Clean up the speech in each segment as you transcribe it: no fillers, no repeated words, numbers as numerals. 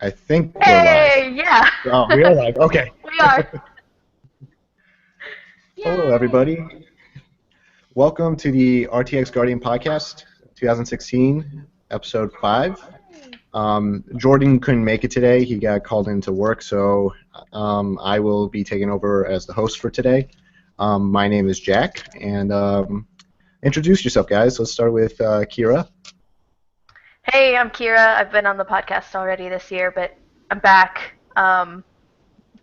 I think we're live. Hey, yeah. Oh, we are live. Okay. We are. Hello, everybody. Welcome to the RTX Guardian Podcast, 2016, Episode 5. Jordan couldn't make it today. He got called into work, so I will be taking over as the host for today. My name is Jack, and introduce yourself, guys. Let's start with Kira. Hey, I'm Kira. I've been on the podcast already this year, but I'm back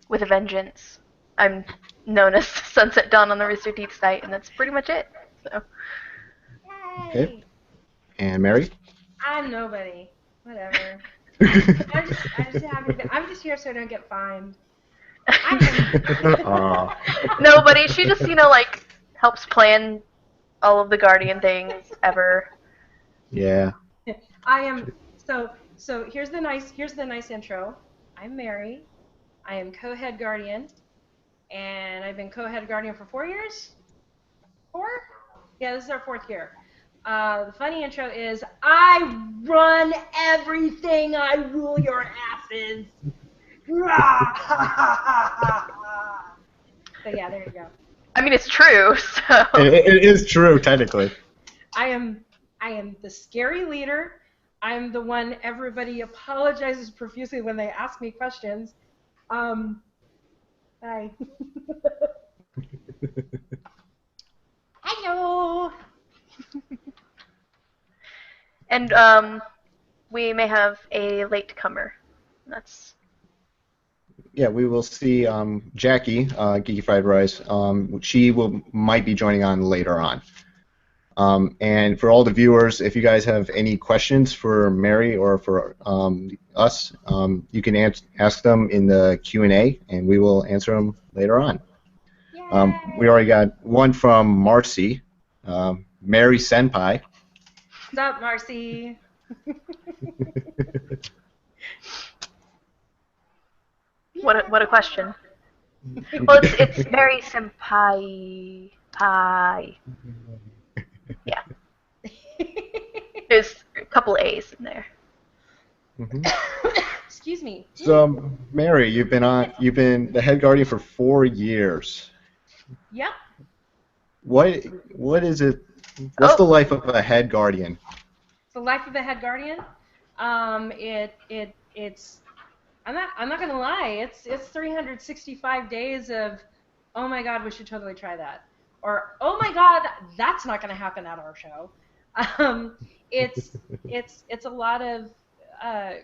with a vengeance. I'm known as Sunset Dawn on the Rooster Teeth site, and that's pretty much it. So. Okay. And Mary? I'm nobody. Whatever. I'm just here so I don't get fined. Nobody. She just, helps plan all of the Guardian things ever. Yeah. I am so here's the nice intro. I'm Mary. I am co-head guardian, and I've been co-head guardian for 4 years. 4? Yeah, this is our 4th year. The funny intro is I run everything. I rule your asses. So yeah, there you go. I mean, it's true. So It is true, technically. I am the scary leader. I'm the one everybody apologizes profusely when they ask me questions. Hi. Hello. And we may have a latecomer. That's. Yeah, we will see Jackie, Geeky Fried Rice. She might be joining on later on. And for all the viewers, if you guys have any questions for Mary or for us, you can ask them in the Q&A, and we will answer them later on. We already got one from Marcy, Mary Senpai. What's up, Marcy? What a question. Well, it's Mary Senpai. Pie. Yeah. There's a couple A's in there. Mm-hmm. Excuse me. So, Mary, you've been the head guardian for 4 years. Yep. What is it? What's the life of a head guardian? The life of a head guardian. It's. I'm not gonna lie. It's 365 days of, oh my God, we should totally try that. Or, oh my God, that's not going to happen at our show. It's a lot of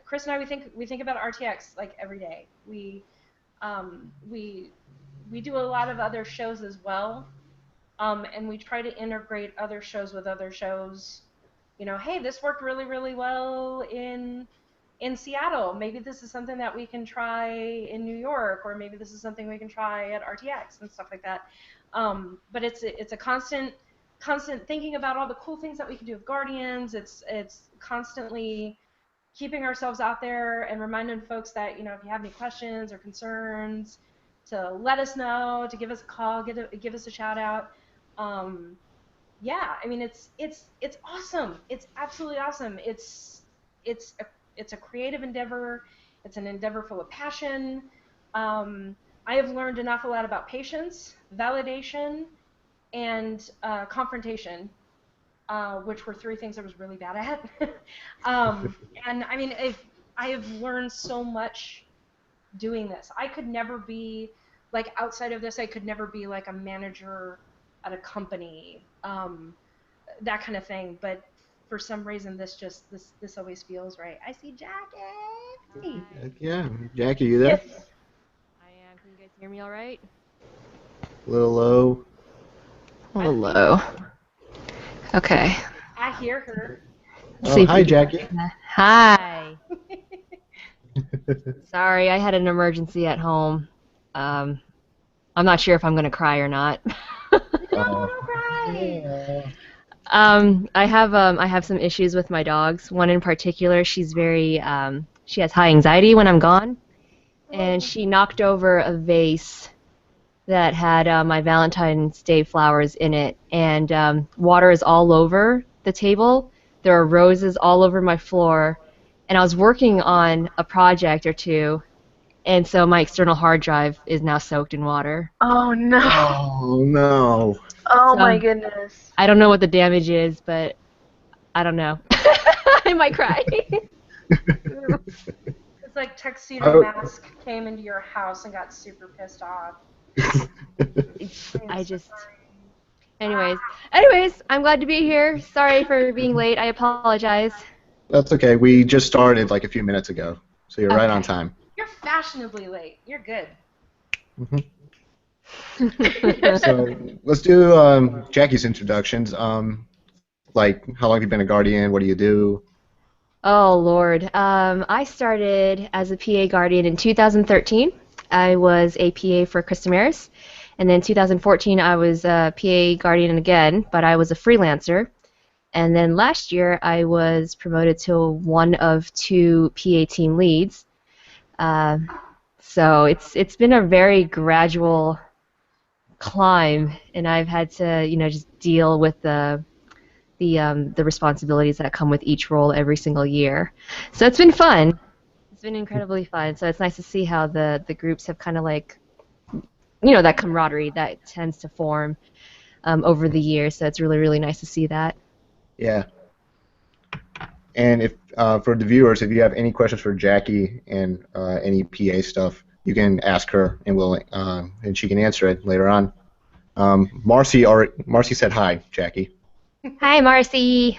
Chris and I we think about RTX like every day. We do a lot of other shows as well, and we try to integrate other shows with other shows. You know, hey, this worked really really well in Seattle. Maybe this is something that we can try in New York, or maybe this is something we can try at RTX and stuff like that. But it's a constant thinking about all the cool things that we can do with Guardians. It's constantly keeping ourselves out there and reminding folks that, you know, if you have any questions or concerns, to let us know, to give us a call, give us a shout out. Yeah, I mean it's awesome. It's absolutely awesome. It's a creative endeavor. It's an endeavor full of passion. I have learned an awful lot about patience, validation, and confrontation, which were 3 things I was really bad at. And I mean, I have learned so much doing this. I could never be, like, outside of this, I could never be like a manager at a company, that kind of thing. But for some reason, this always feels right. I see Jackie. Yeah, Jackie, you there? Yes. I am. Can you guys hear me all right? A little low. A little low. Okay. I hear her. Oh, hi, Jackie. Hi. Sorry, I had an emergency at home. I'm not sure if I'm going to cry or not. No, don't cry. I have some issues with my dogs. One in particular, she's very she has high anxiety when I'm gone, and she knocked over a vase that had my Valentine's Day flowers in it, and water is all over the table. There are roses all over my floor, and I was working on a project or two, and so my external hard drive is now soaked in water. Oh no. Oh no. Oh So my goodness. I don't know what the damage is, but I don't know. I might cry. It's like Tuxedo Mask came into your house and got super pissed off. I just. Anyways, I'm glad to be here. Sorry for being late. I apologize. That's okay. We just started like a few minutes ago, so you're right on Okay. time. You're fashionably late. You're good. So let's do Jackie's introductions. Like, how long have you been a Guardian? What do you do? Oh, Lord. I started as a PA Guardian in 2013. I was a PA for Chris Damaris. And then 2014, I was a PA Guardian again, but I was a freelancer. And then last year, I was promoted to one of 2 PA team leads. So it's been a very gradual climb, and I've had to, just deal with the responsibilities that come with each role every single year. So it's been fun. It's been incredibly fun. So it's nice to see how the groups have kind of like, that camaraderie that tends to form over the years. So it's really, really nice to see that. Yeah. And if for the viewers, if you have any questions for Jackie and any PA stuff, you can ask her, and she can answer it later on. Marcy said hi, Jackie. Hi, Marcy.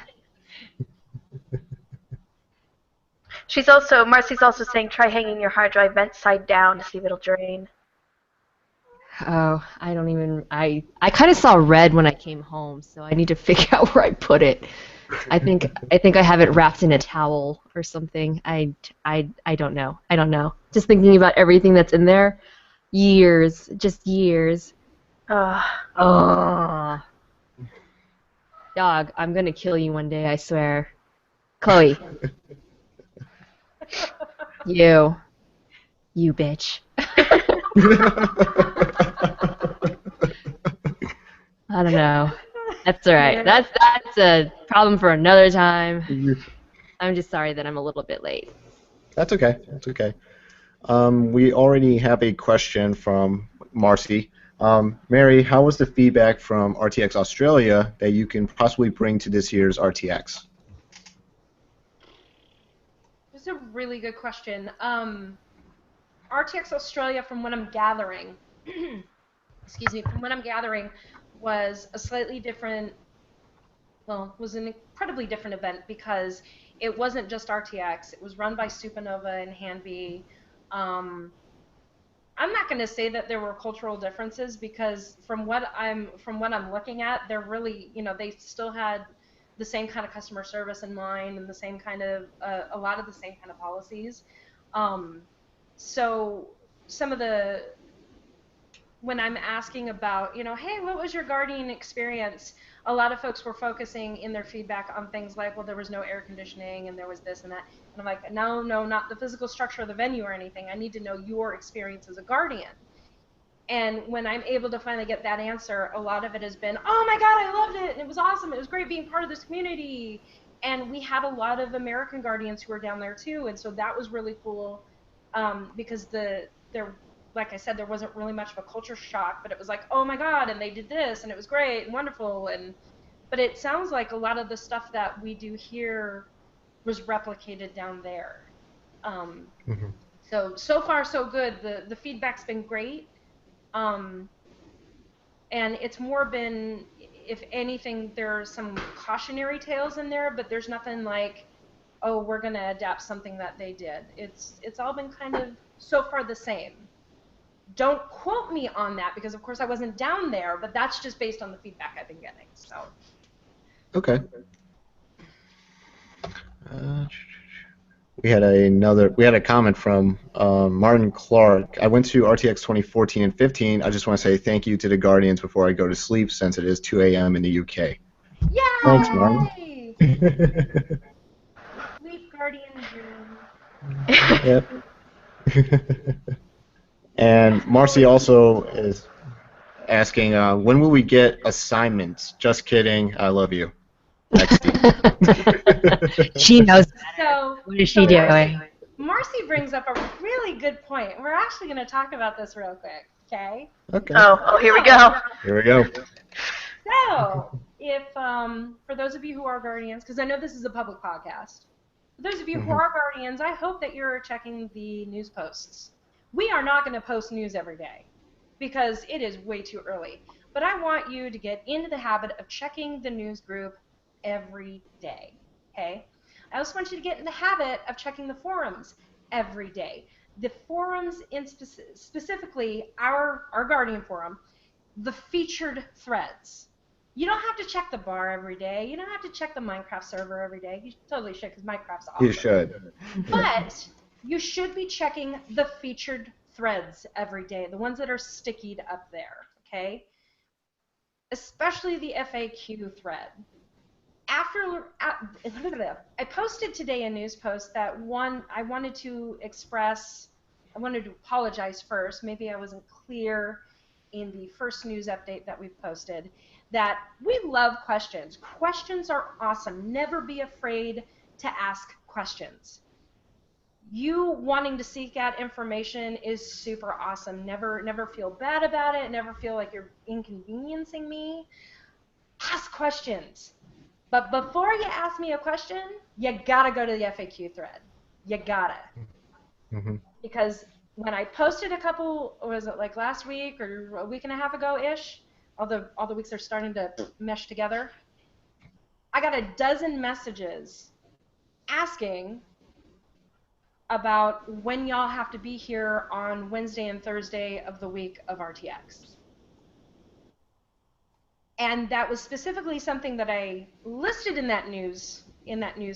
Marcy's also saying try hanging your hard drive vent side down to see if it'll drain. Oh, I kind of saw red when I came home, so I need to figure out where I put it. I think I have it wrapped in a towel or something. I don't know. I don't know. Just thinking about everything that's in there. Just years. Oh. Dog, I'm gonna kill you one day, I swear. Chloe. You bitch. I don't know. That's all right. That's a problem for another time. I'm just sorry that I'm a little bit late. That's okay. That's okay. We already have a question from Marcy. Mary, how was the feedback from RTX Australia that you can possibly bring to this year's RTX? That's a really good question. RTX Australia, from what I'm gathering, was a slightly different, was an incredibly different event because it wasn't just RTX. It was run by Supernova and Hanby. I'm not going to say that there were cultural differences because from what I'm looking at, they're really, they still had the same kind of customer service in mind and the same kind of a lot of the same kind of policies. So some of the, when I'm asking about, hey, what was your Guardian experience? A lot of folks were focusing in their feedback on things like, well, there was no air conditioning and there was this and that. And I'm like, no, not the physical structure of the venue or anything. I need to know your experience as a Guardian. And when I'm able to finally get that answer, a lot of it has been, oh my God, I loved it. And it was awesome. It was great being part of this community. And we had a lot of American Guardians who were down there too. And so that was really cool because like I said, there wasn't really much of a culture shock, but it was like, oh my God, and they did this, and it was great and wonderful. But it sounds like a lot of the stuff that we do here was replicated down there. So far, so good. The feedback's been great. And it's more been, if anything, there's some cautionary tales in there, but there's nothing like, oh, we're going to adapt something that they did. It's all been kind of, so far, the same. Don't quote me on that because, of course, I wasn't down there, but that's just based on the feedback I've been getting. So. Okay. We had a comment from Martin Clark. I went to RTX 2014 and 15. I just want to say thank you to the Guardians before I go to sleep since it is 2 a.m. in the UK. Yay! Thanks, Martin. Sleep Guardian dream. Yep. And Marcy also is asking, when will we get assignments? Just kidding. I love you. XD. She knows. So, What is she doing? Marcy brings up a really good point. We're actually going to talk about this real quick, okay? Okay. Oh, here we go. Here we go. So, if for those of you who are guardians, because I know this is a public podcast, for those of you who are guardians, I hope that you're checking the news posts. We are not going to post news every day because it is way too early. But I want you to get into the habit of checking the news group every day, okay? I also want you to get in the habit of checking the forums every day. The forums, specifically our Guardian forum, the featured threads. You don't have to check the bar every day. You don't have to check the Minecraft server every day. You totally should, because Minecraft's awesome. You should. But you should be checking the featured threads every day, the ones that are stickied up there, okay? Especially the FAQ thread. I posted today a news post that I wanted to apologize first. Maybe I wasn't clear in the first news update that we've posted, that we love questions. Questions are awesome. Never be afraid to ask questions. You wanting to seek out information is super awesome. Never feel bad about it. Never feel like you're inconveniencing me. Ask questions. But before you ask me a question, you gotta go to the FAQ thread. You gotta. Because when I posted a couple, was it like last week or a week and a half ago-ish? All the weeks are starting to mesh together. I got a dozen messages asking about when y'all have to be here on Wednesday and Thursday of the week of RTX. And that was specifically something that I listed in that news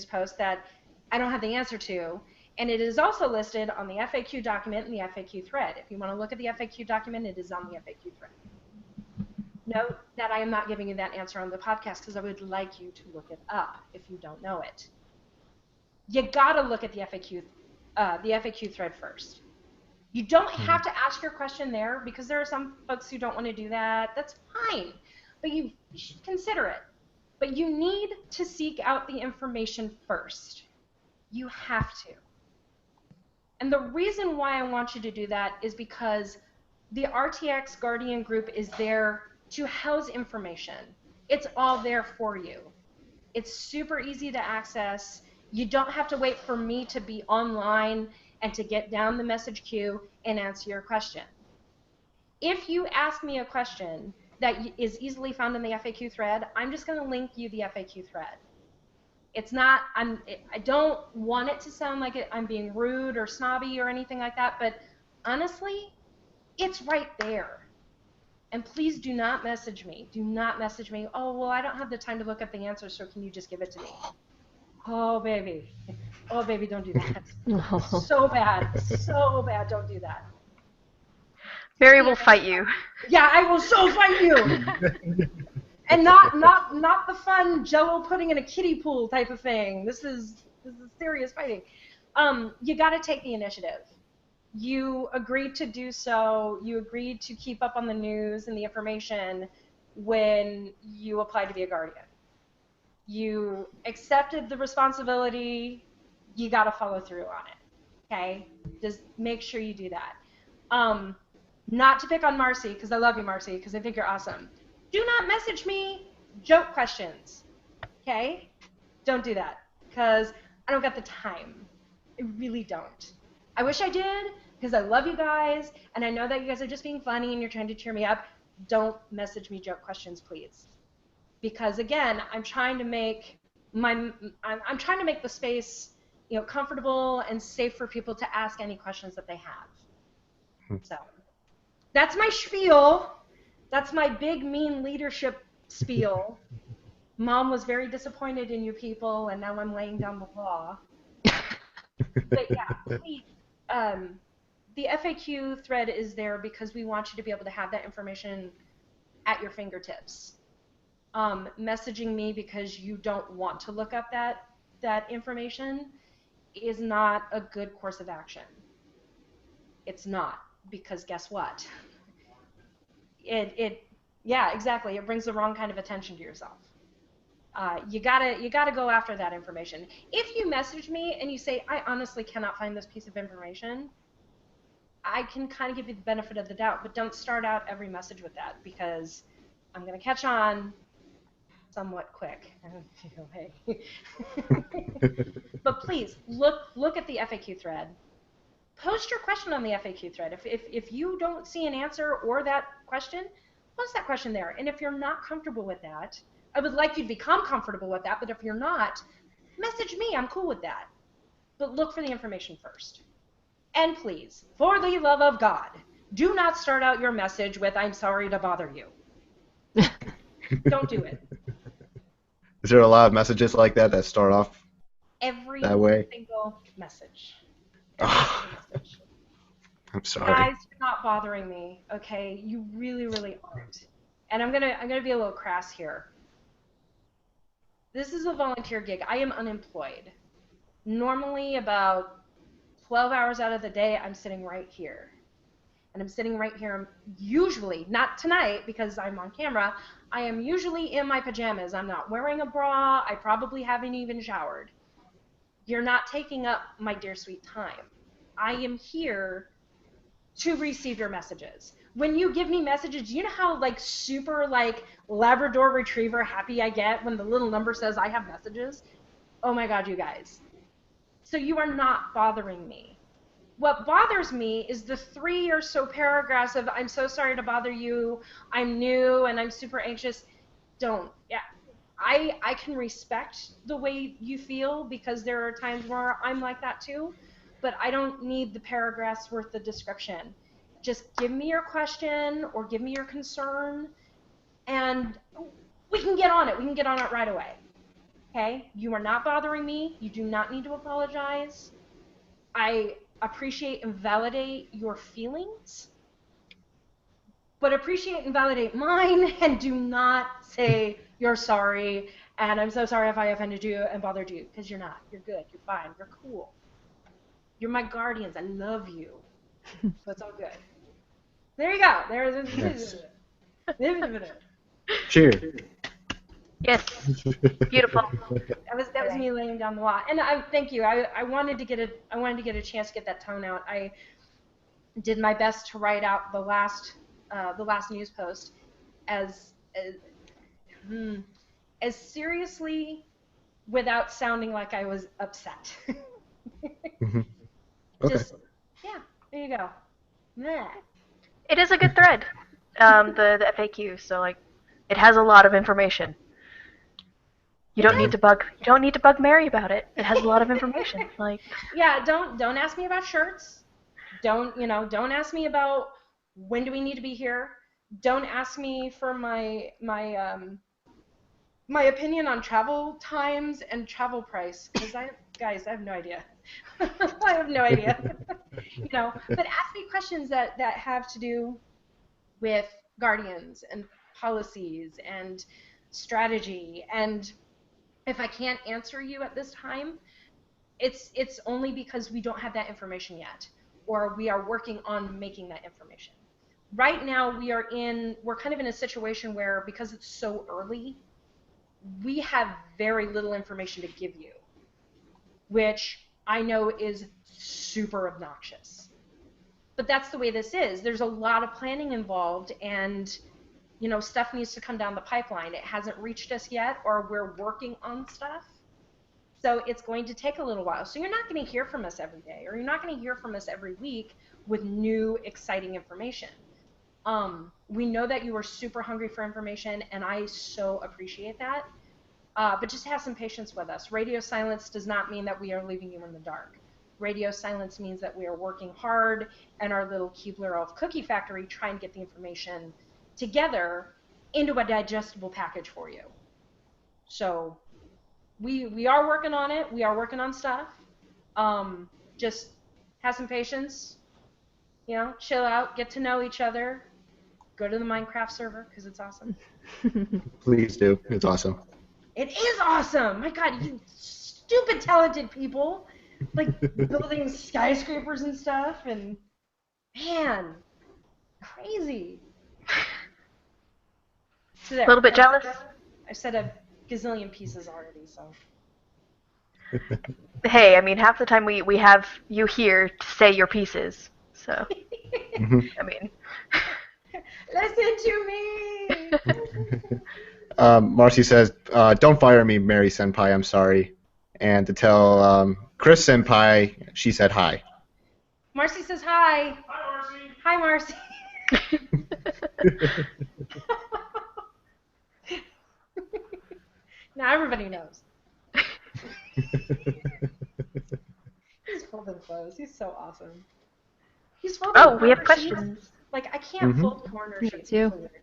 post that I don't have the answer to. And it is also listed on the FAQ document and the FAQ thread. If you want to look at the FAQ document, it is on the FAQ thread. Note that I am not giving you that answer on the podcast because I would like you to look it up if you don't know it. You gotta look at the FAQ thread first. You don't have to ask your question there because there are some folks who don't want to do that. That's fine. But you should consider it. But you need to seek out the information first. You have to. And the reason why I want you to do that is because the RTX Guardian group is there to house information. It's all there for you. It's super easy to access. You don't have to wait for me to be online and to get down the message queue and answer your question. If you ask me a question that is easily found in the FAQ thread, I'm just going to link you the FAQ thread. It's not, I don't want it to sound like I'm being rude or snobby or anything like that, but honestly, it's right there. And please do not message me. Do not message me, oh, well, I don't have the time to look up the answer, so can you just give it to me? Oh, baby. Oh, baby, don't do that. So bad. So bad, don't do that. Mary will fight you. Yeah, I will so fight you. And not the fun Jello pudding in a kiddie pool type of thing. This is serious fighting. You got to take the initiative. You agreed to do so. You agreed to keep up on the news and the information when you applied to be a guardian. You accepted the responsibility. You got to follow through on it. Okay? Just make sure you do that. Not to pick on Marcy, because I love you, Marcy, because I think you're awesome. Do not message me joke questions, okay? Don't do that, because I don't got the time. I really don't. I wish I did, because I love you guys, and I know that you guys are just being funny and you're trying to cheer me up. Don't message me joke questions, please. Because again, I'm trying to make the space, comfortable and safe for people to ask any questions that they have. So that's my spiel. That's my big, mean leadership spiel. Mom was very disappointed in you people, and now I'm laying down the law. But yeah, please, the FAQ thread is there because we want you to be able to have that information at your fingertips. Messaging me because you don't want to look up that information is not a good course of action. It's not, because guess what? Yeah, exactly. It brings the wrong kind of attention to yourself. You gotta go after that information. If you message me and you say, I honestly cannot find this piece of information, I can kind of give you the benefit of the doubt, but don't start out every message with that, because I'm gonna catch on somewhat quick. But please look at the FAQ thread. Post your question on the FAQ thread. If you don't see an answer or that question, post that question there. And if you're not comfortable with that, I would like you to become comfortable with that, but if you're not, message me. I'm cool with that. But look for the information first. And please, for the love of God, do not start out your message with, I'm sorry to bother you. Don't do it. Is there a lot of messages like that start off Every that way? single message. Oh, Message. I'm sorry. Guys, you're not bothering me, okay? You really, really aren't. And I'm gonna be a little crass here. This is a volunteer gig. I am unemployed. Normally, about 12 hours out of the day, I'm sitting right here. And I'm sitting right here, usually, not tonight because I'm on camera, I am usually in my pajamas. I'm not wearing a bra. I probably haven't even showered. You're not taking up my dear sweet time. I am here to receive your messages. When you give me messages, you know how like super like Labrador Retriever happy I get when the little number says I have messages? Oh my God, you guys. So you are not bothering me. What bothers me is the 3 or so paragraphs of I'm so sorry to bother you, I'm new and I'm super anxious. Don't. Yeah. I can respect the way you feel because there are times where I'm like that too, but I don't need the paragraphs worth of description. Just give me your question or give me your concern and we can get on it. We can get on it right away. Okay? You are not bothering me. You do not need to apologize. I appreciate and validate your feelings, but appreciate and validate mine and do not say you're sorry and I'm so sorry if I offended you and bothered you, because you're not. You're good. You're fine. You're cool. You're my guardians. I love you. So it's all good. There you go. Yes. That Cheers. Yes. Beautiful. was me laying down the law. And I thank you. I wanted to get a chance to get that tone out. I did my best to write out the last news post as seriously without sounding like I was upset. Mm-hmm. Okay. Just, yeah, there you go. Meh. It is a good thread, the FAQ. So like, it has a lot of information. You don't need to bug Mary about it. It has a lot of information. Like, Yeah, don't ask me about shirts. Don't ask me about when do we need to be here. Don't ask me for my opinion on travel times and travel price, because I have no idea. I have no idea. But ask me questions that have to do with guardians and policies and strategy. And if I can't answer you at this time, it's only because we don't have that information yet, or we are working on making that information. Right now, we're kind of in a situation where, because it's so early, we have very little information to give you, which I know is super obnoxious. But that's the way this is. There's a lot of planning involved, and stuff needs to come down the pipeline. It hasn't reached us yet, or we're working on stuff. So it's going to take a little while. So you're not going to hear from us every day, or you're not going to hear from us every week with new, exciting information. We know that you are super hungry for information, and I so appreciate that. But just have some patience with us. Radio silence does not mean that we are leaving you in the dark. Radio silence means that we are working hard in our little Keebler Elf cookie factory trying to get the information together into a digestible package for you. So we are working on it. We are working on stuff. Just have some patience. Chill out, get to know each other. Go to the Minecraft server because it's awesome. Please do. It's awesome. It is awesome. My God, you stupid talented people, like building skyscrapers and stuff, and man, crazy. So a little bit jealous. I said gazillion pieces already, so. Hey, I mean, half the time we have you here to say your pieces. So, Mhm. I mean, Listen to me! Marcy says, "Don't fire me, Mary Senpai. I'm sorry." And to tell Chris Senpai, she said hi. Marcy says hi. Hi, Marcy. Now everybody knows. He's folding clothes. He's so awesome. He's folding oh, we have corner sheets. questions. Like, I can't Mhm. fold corner Me sheets. too. It's weird.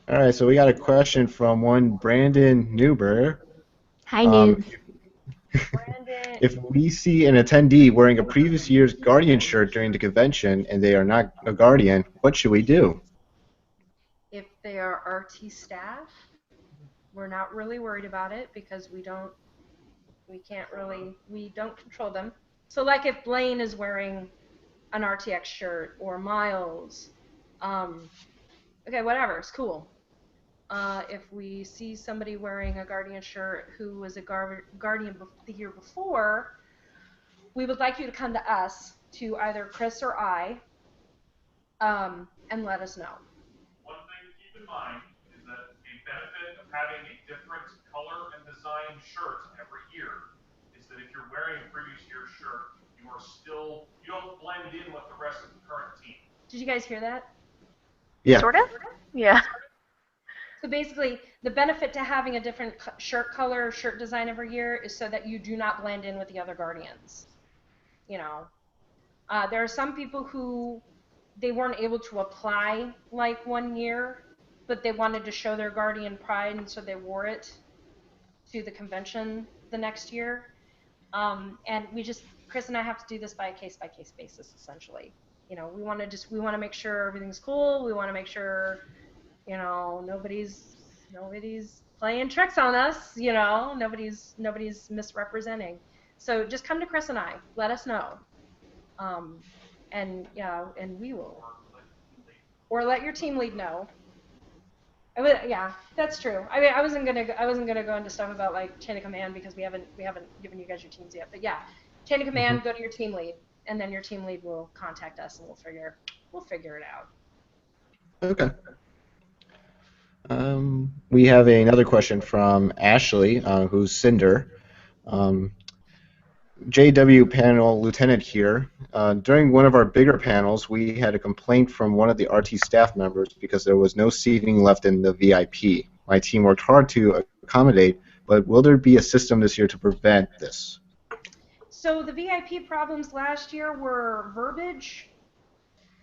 All right, so we got a question from one Brandon Newber. Hi, Um, News. Brandon, If we see an attendee wearing a previous year's Guardian shirt during the convention and they are not a Guardian, what should we do? if they are RT staff, we're not really worried about it because we don't control them. So like if Blaine is wearing an RTX shirt or Miles, okay, whatever, it's cool. If we see somebody wearing a Guardian shirt who was a Guardian the year before, we would like you to come to us, to either Chris or I, and let us know. One thing to keep in mind is that a benefit of having a different color and design shirt every year is that if you're wearing a previous year's shirt, you don't blend in with the rest of the current team. Did you guys hear that? Yeah. Sort of? Yeah. So basically, the benefit to having a different shirt color, shirt design every year is so that you do not blend in with the other Guardians. You know, there are some people who they weren't able to apply like one year, but they wanted to show their Guardian pride, and so they wore it to the convention the next year. And Chris and I have to do this by a case-by-case basis, essentially. You know, we want to make sure everything's cool. We want to make sure, you know, nobody's playing tricks on us. You know, nobody's misrepresenting. So just come to Chris and I. Let us know. And we will. Or let your team lead know. Yeah, that's true. I mean, I wasn't gonna go into stuff about like chain of command because we haven't given you guys your teams yet. But yeah, chain of command, go to your team lead, and then your team lead will contact us, and we'll figure it out. Okay. We have another question from Ashley, who's Cinder. JW panel lieutenant here. During one of our bigger panels, we had a complaint from one of the RT staff members because there was no seating left in the VIP. My team worked hard to accommodate, but will there be a system this year to prevent this? So the VIP problems last year were verbiage,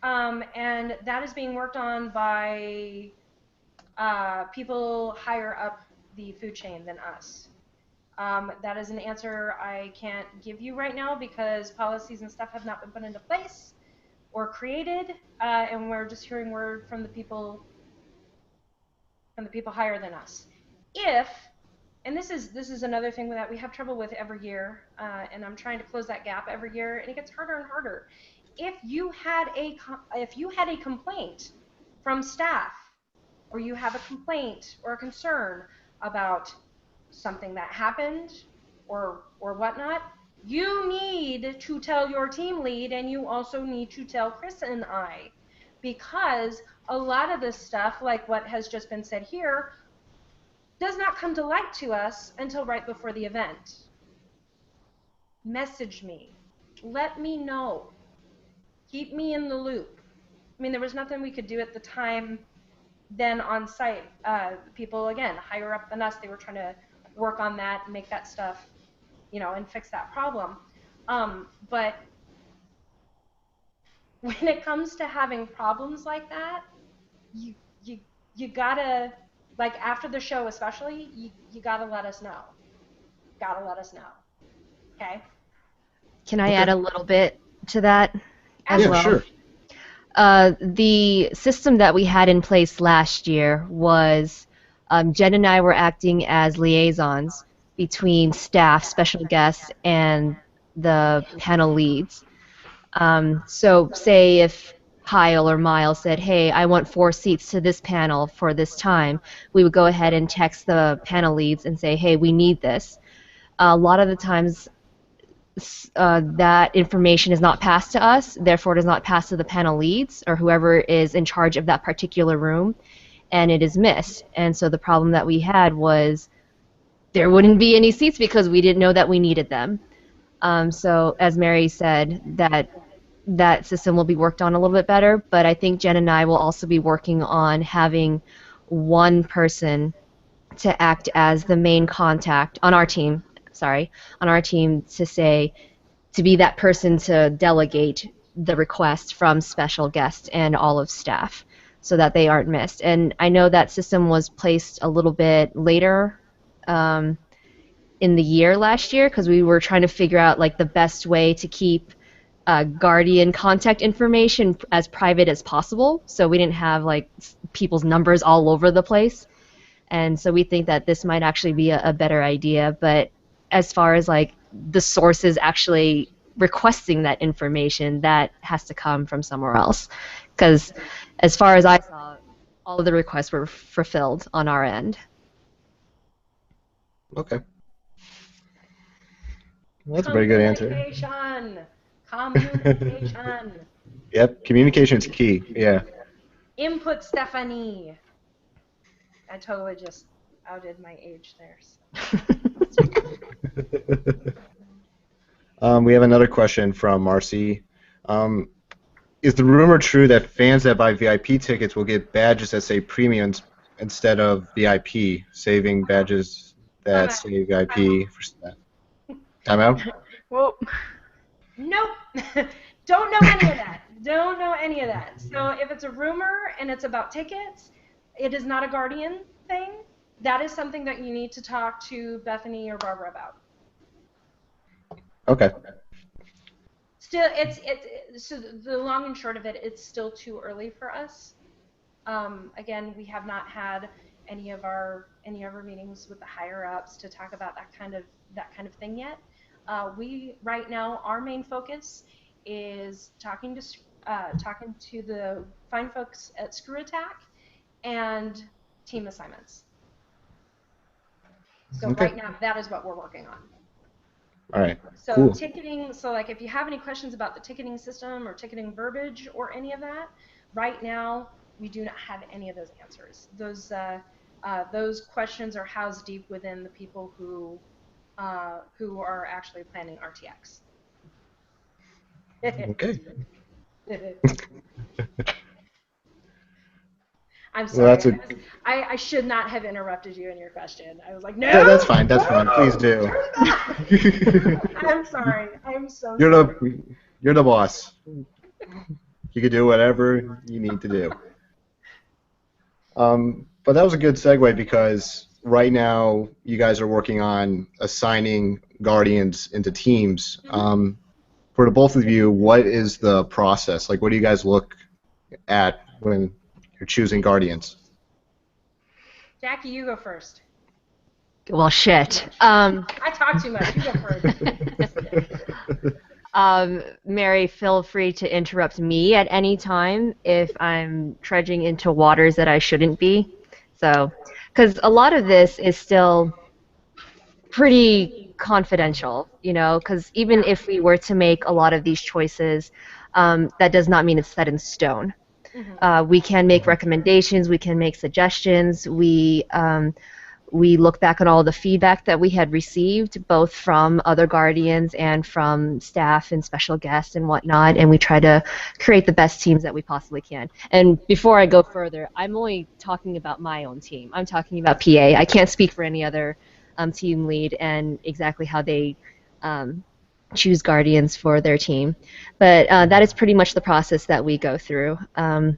and that is being worked on by people higher up the food chain than us. That is an answer I can't give you right now because policies and stuff have not been put into place or created, and we're just hearing word from the people higher than us. And this is another thing that we have trouble with every year, and I'm trying to close that gap every year, and it gets harder and harder. If you had a complaint from staff, or you have a complaint or a concern about something that happened or whatnot, you need to tell your team lead, and you also need to tell Chris and I, because a lot of this stuff, like what has just been said here, does not come to light to us until right before the event. Message me. Let me know. Keep me in the loop. I mean, there was nothing we could do at the time then on site. People, again, higher up than us, they were trying to work on that and make that stuff, you know, and fix that problem. But when it comes to having problems like that, you gotta, like after the show especially, you gotta let us know. Gotta let us know. Okay? Can I Okay. add a little bit to that as Yeah, well? sure. The system that we had in place last year was Jen and I were acting as liaisons between staff, special guests, and the panel leads. So say if Kyle or Miles said, hey, I want 4 seats to this panel for this time, we would go ahead and text the panel leads and say, hey, we need this. A lot of the times that information is not passed to us, therefore it is not passed to the panel leads or whoever is in charge of that particular room, and it is missed. And so the problem that we had was there wouldn't be any seats because we didn't know that we needed them. So as Mary said, that system will be worked on a little bit better, but I think Jen and I will also be working on having one person to act as the main contact on our team, to be that person to delegate the request from special guests and all of staff so that they aren't missed. And I know that system was placed a little bit later in the year last year because we were trying to figure out like the best way to keep Guardian contact information as private as possible, so we didn't have like people's numbers all over the place. And so we think that this might actually be a better idea. But as far as like the sources actually requesting that information, that has to come from somewhere else. Because as far as I saw, all of the requests were fulfilled on our end. Okay. Well, that's a very good answer. Communication. Yep, communication is key. Yeah. Input, Stephanie. I totally just outed my age there. So. We have another question from Marcy. Is the rumor true that fans that buy VIP tickets will get badges that say premium instead of VIP, saving badges that say VIP for staff? Time out? Whoa. Nope. Don't know any of that. Don't know any of that. So if it's a rumor and it's about tickets, it is not a Guardian thing. That is something that you need to talk to Bethany or Barbara about. Okay. Still, so the long and short of it, it's still too early for us. Again, we have not had any of our meetings with the higher ups to talk about that kind of thing yet. We right now, our main focus is talking to the fine folks at Screw Attack and team assignments. So Okay. right now, that is what we're working on. All right. So Cool. ticketing. So like, if you have any questions about the ticketing system or ticketing verbiage or any of that, right now we do not have any of those answers. Those questions are housed deep within the people who are actually planning RTX. Okay. I'm Well, sorry. I should not have interrupted you in your question. I was like, no. Yeah, that's fine. That's fine. Please do. I'm sorry. I'm so You're sorry. you're the boss. You can do whatever you need to do. But that was a good segue because right now you guys are working on assigning Guardians into teams. For the both of you, what is the process? Like, what do you guys look at when you're choosing Guardians? Jackie, you go first. Well, shit. I talk too much. You go first. Mary, feel free to interrupt me at any time if I'm trudging into waters that I shouldn't be. So, because a lot of this is still pretty confidential, you know, because even if we were to make a lot of these choices, that does not mean it's set in stone. We can make recommendations, we can make suggestions, we look back on all the feedback that we had received, both from other Guardians and from staff and special guests and whatnot, and we try to create the best teams that we possibly can. And before I go further, I'm only talking about my own team. I'm talking about PA. I can't speak for any other team lead and exactly how they choose Guardians for their team. But that is pretty much the process that we go through. And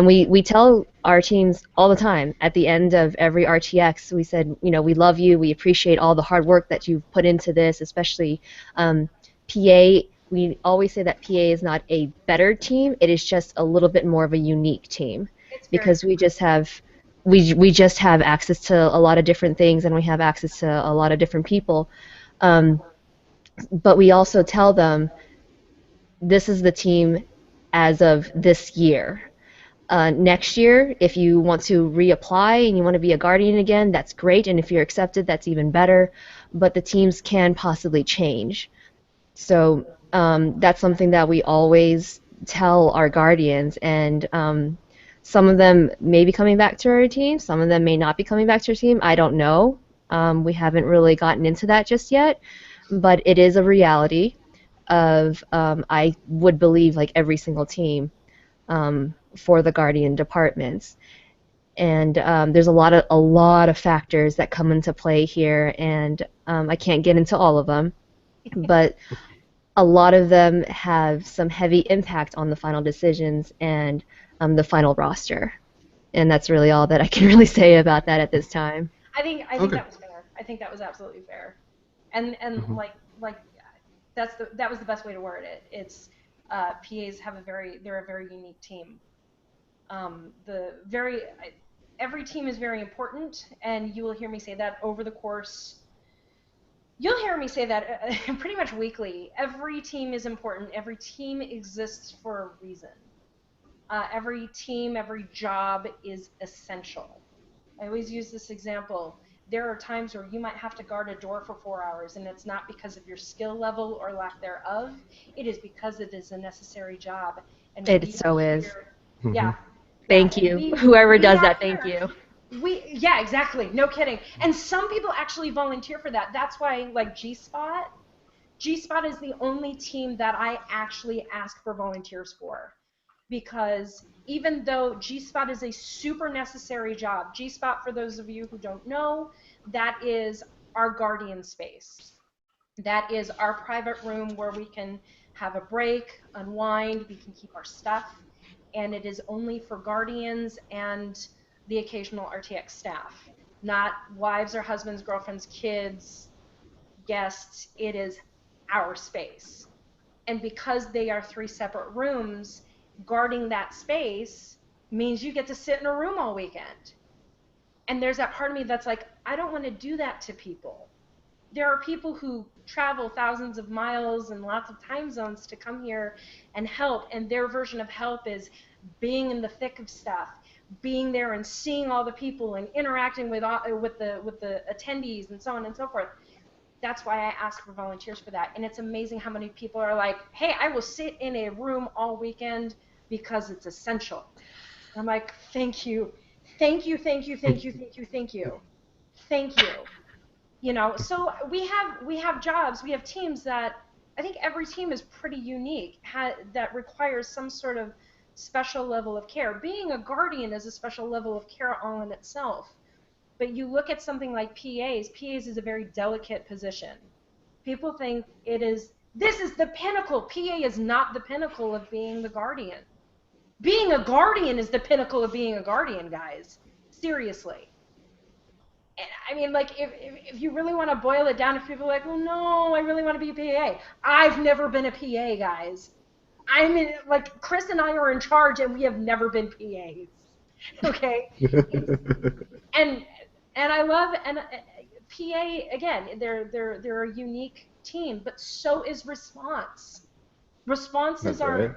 we tell our teams all the time at the end of every RTX, we said, you know, we love you, we appreciate all the hard work that you've put into this, especially PA. We always say that PA is not a better team, it is just a little bit more of a unique team because we just have access to a lot of different things and we have access to a lot of different people. But we also tell them, this is the team as of this year. Next year, if you want to reapply and you want to be a guardian again, that's great. And if you're accepted, that's even better. But the teams can possibly change. So that's something that we always tell our guardians. And some of them may be coming back to our team. Some of them may not be coming back to our team. I don't know. We haven't really gotten into that just yet. But it is a reality of, I would believe, like every single team for the guardian departments. And there's a lot of factors that come into play here, and I can't get into all of them, but a lot of them have some heavy impact on the final decisions and the final roster. And that's really all that I can really say about that at this time. I think Okay. that was fair. I think that was absolutely fair. And Mhm. like that was the best way to word it. It's PAs have they're a very unique team. The very every team is very important, and you will hear me say that over the course. You'll hear me say that pretty much weekly. Every team is important. Every team exists for a reason. Every team, every job is essential. I always use this example. There are times where you might have to guard a door for 4 hours, and it's not because of your skill level or lack thereof. It is because it is a necessary job. And It we so are is. here. Mhm. Yeah, yeah. Thank And you. Whoever we does are that, thank here. you. Yeah, exactly. No kidding. And some people actually volunteer for that. That's why, like G Spot is the only team that I actually ask for volunteers for, because even though G Spot is a super necessary job, G Spot, for those of you who don't know, that is our guardian space. That is our private room where we can have a break, unwind, we can keep our stuff, and it is only for guardians and the occasional RTX staff, not wives or husbands, girlfriends, kids, guests. It is our space. And because they are 3 separate rooms, guarding that space means you get to sit in a room all weekend. And there's that part of me that's like, I don't want to do that to people. There are people who travel thousands of miles and lots of time zones to come here and help, and their version of help is being in the thick of stuff, being there and seeing all the people and interacting with the attendees and so on and so forth. That's why I ask for volunteers for that. And it's amazing how many people are like, hey, I will sit in a room all weekend because it's essential. I'm like, thank you. Thank you, thank you, thank you, thank you, thank you. Thank you. You know, so we have jobs, we have teams that I think every team is pretty unique, that requires some sort of special level of care. Being a guardian is a special level of care all in itself. But you look at something like PAs is a very delicate position. People think this is the pinnacle. PA is not the pinnacle of being the guardian. Being a guardian is the pinnacle of being a guardian, guys. Seriously. And I mean, like, if you really want to boil it down, if people are like, well, no, I really want to be a PA. I've never been a PA, guys. Like, Chris and I are in charge, and we have never been PAs. Okay? and and I love PA again. They're a unique team, but so is Response. Response That's right.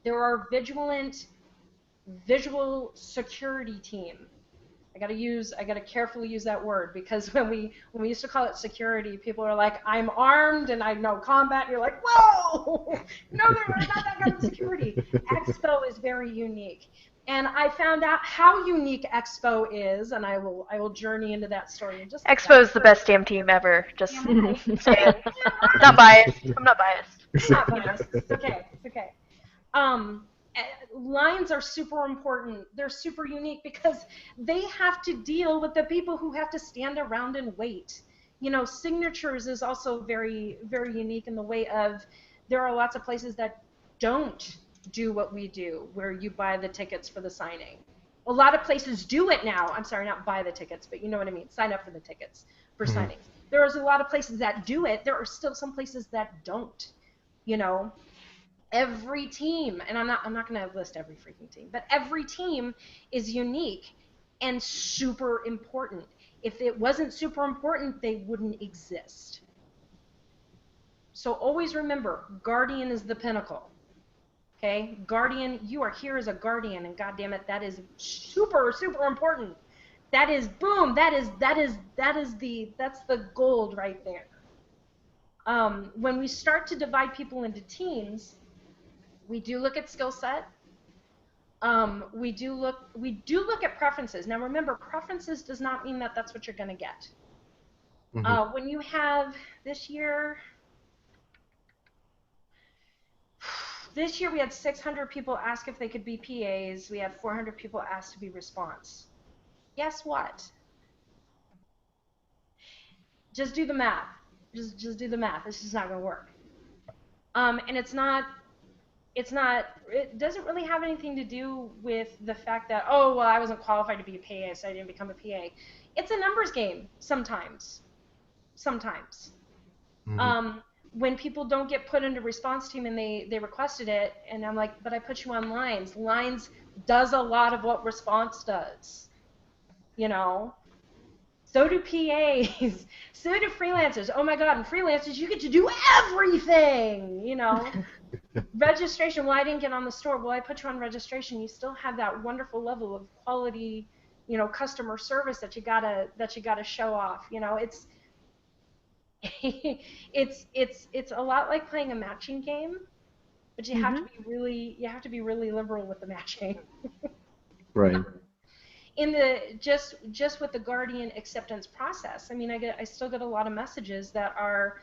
they're our vigilant visual security team. I gotta carefully use that word, because when we used to call it security, people are like, I'm armed and I know combat, and you're like, whoa, no, they're not that kind of security. Expo is very unique. And I found out how unique Expo is, and I will journey into that story in just a Expo is the second. best damn team ever. Just Damn right. saying. Damn Not right. biased. I'm not biased. I'm not biased. It's okay. It's okay. Um, Lines are super important. They're super unique because they have to deal with the people who have to stand around and wait. You know, signatures is also very, very unique in the way of there are lots of places that don't do what we do, where you buy the tickets for the signing. A lot of places do it now. I'm sorry, not buy the tickets, but you know what I mean. Sign up for the tickets for Mhm. signings. There is a lot of places that do it. There are still some places that don't. You know, every team, and I'm not going to list every freaking team, but every team is unique and super important. If it wasn't super important, they wouldn't exist. So always remember, Guardian is the pinnacle. Okay, guardian, you are here as a guardian, and goddamn it, that is super, super important. That is boom. That's the gold right there. When we start to divide people into teams, we do look at skill set. We do look at preferences. Now remember, preferences does not mean that that's what you're going to get. Mm-hmm. When you have this year we had 600 people ask if they could be PAs. We had 400 people ask to be response. Guess what? Just do the math. Just do the math. This is not going to work. And it doesn't really have anything to do with the fact that, oh, well, I wasn't qualified to be a PA, so I didn't become a PA. It's a numbers game sometimes. Mm-hmm. When people don't get put into response team and they requested it, and I'm like, but I put you on lines. Lines does a lot of what response does, you know? So do PAs. So do freelancers. Oh my God, and freelancers, you get to do everything, you know? Registration, well, I didn't get on the store. Well, I put you on registration. You still have that wonderful level of quality, you know, customer service that you gotta show off. You know, it's it's a lot like playing a matching game, but you have to be really liberal with the matching. Right. In the just with the Guardian acceptance process, I mean, I still get a lot of messages that are,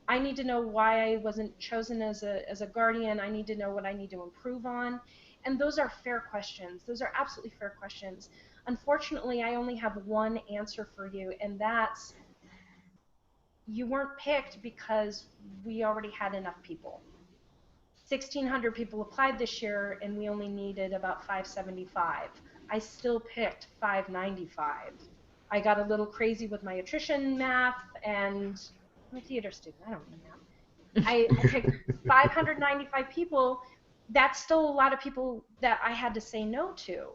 I need to know why I wasn't chosen as a Guardian. I need to know what I need to improve on. And those are fair questions. Those are absolutely fair questions. Unfortunately, I only have one answer for you, and that's you weren't picked because we already had enough people. 1,600 people applied this year, and we only needed about 575. I still picked 595. I got a little crazy with my attrition math, and I'm a theater student. I don't know math. I picked 595 people. That's still a lot of people that I had to say no to.